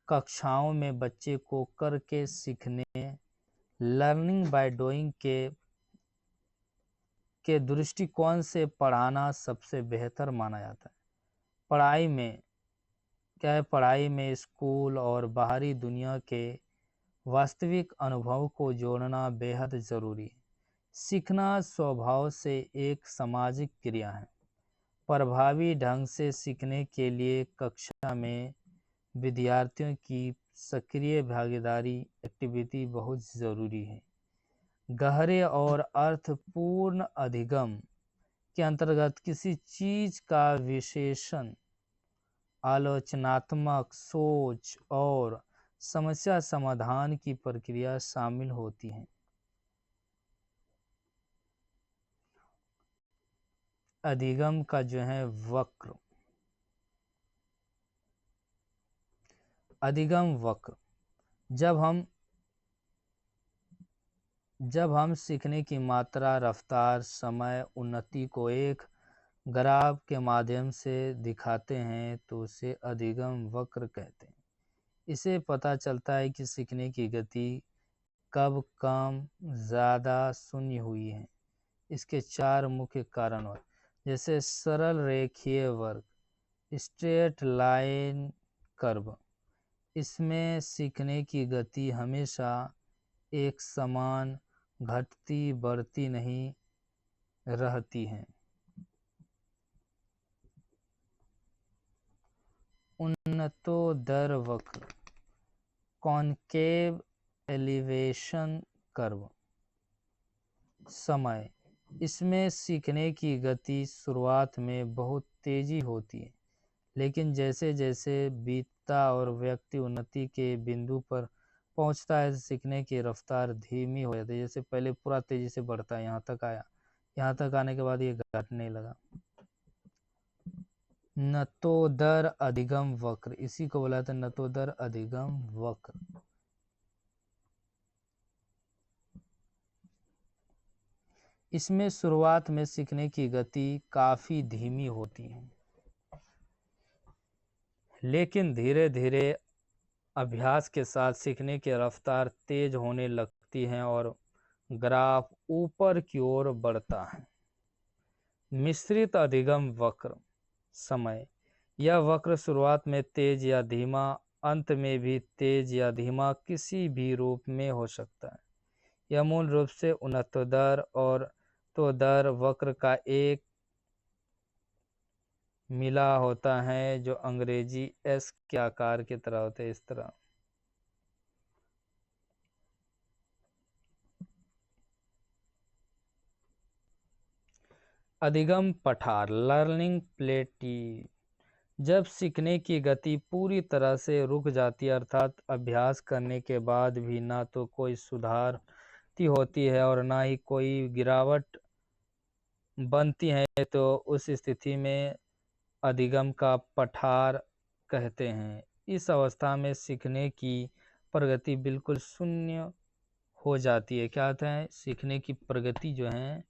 कक्षाओं में बच्चे को करके सीखने, लर्निंग बाय डूइंग के दृष्टिकोण से पढ़ाना सबसे बेहतर माना जाता है। पढ़ाई में क्या है, पढ़ाई में स्कूल और बाहरी दुनिया के वास्तविक अनुभव को जोड़ना बेहद ज़रूरी है। सीखना स्वभाव से एक सामाजिक क्रिया है। प्रभावी ढंग से सीखने के लिए कक्षा में विद्यार्थियों की सक्रिय भागीदारी एक्टिविटी बहुत ज़रूरी है। गहरे और अर्थपूर्ण अधिगम के अंतर्गत किसी चीज़ का विश्लेषण, आलोचनात्मक सोच और समस्या समाधान की प्रक्रिया शामिल होती है। अधिगम का जो है वक्र, अधिगम वक्र जब हम सीखने की मात्रा, रफ्तार, समय, उन्नति को एक ग्राफ के माध्यम से दिखाते हैं तो उसे अधिगम वक्र कहते हैं। इसे पता चलता है कि सीखने की गति कब कम, ज़्यादा, शून्य हुई है। इसके 4 मुख्य कारण हैं, जैसे सरल रेखीय वक्र, स्ट्रेट लाइन कर्व। इसमें सीखने की गति हमेशा एक समान घटती बढ़ती नहीं रहती है। उन्नतोदर वक्र, कॉनकेव एलिवेशन कर्व। समय, इसमें सीखने की गति शुरुआत में बहुत तेजी होती है, लेकिन जैसे जैसे बीतता और व्यक्ति उन्नति के बिंदु पर पहुंचता है, सीखने की रफ्तार धीमी हो जाती है। जैसे पहले पूरा तेजी से बढ़ता है, यहाँ तक आया, यहाँ तक आने के बाद ये घटने लगा। नतोदर अधिगम वक्र, इसी को बोला था नतोदर अधिगम वक्र। इसमें शुरुआत में सीखने की गति काफ़ी धीमी होती है, लेकिन धीरे धीरे अभ्यास के साथ सीखने की रफ्तार तेज होने लगती है और ग्राफ ऊपर की ओर बढ़ता है। मिश्रित अधिगम वक्र, समय, यह वक्र शुरुआत में तेज या धीमा, अंत में भी तेज या धीमा किसी भी रूप में हो सकता है। यह मूल रूप से उन्नतोदर और तोदर वक्र का एक मिला होता है, जो अंग्रेजी एस के आकार की तरह होते हैं, इस तरह। अधिगम पठार, लर्निंग प्लेटी, जब सीखने की गति पूरी तरह से रुक जाती है, अर्थात अभ्यास करने के बाद भी ना तो कोई सुधार होती है और ना ही कोई गिरावट बनती है, तो उस स्थिति में अधिगम का पठार कहते हैं। इस अवस्था में सीखने की प्रगति बिल्कुल शून्य हो जाती है। क्या होता है, सीखने की प्रगति जो है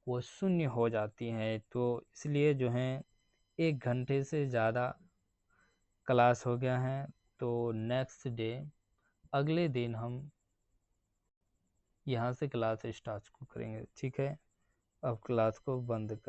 वो शून्य हो जाती है। तो इसलिए जो है 1 घंटे से ज़्यादा क्लास हो गया है, तो नेक्स्ट डे, अगले दिन हम यहाँ से क्लास स्टार्ट करेंगे। ठीक है, अब क्लास को बंद कर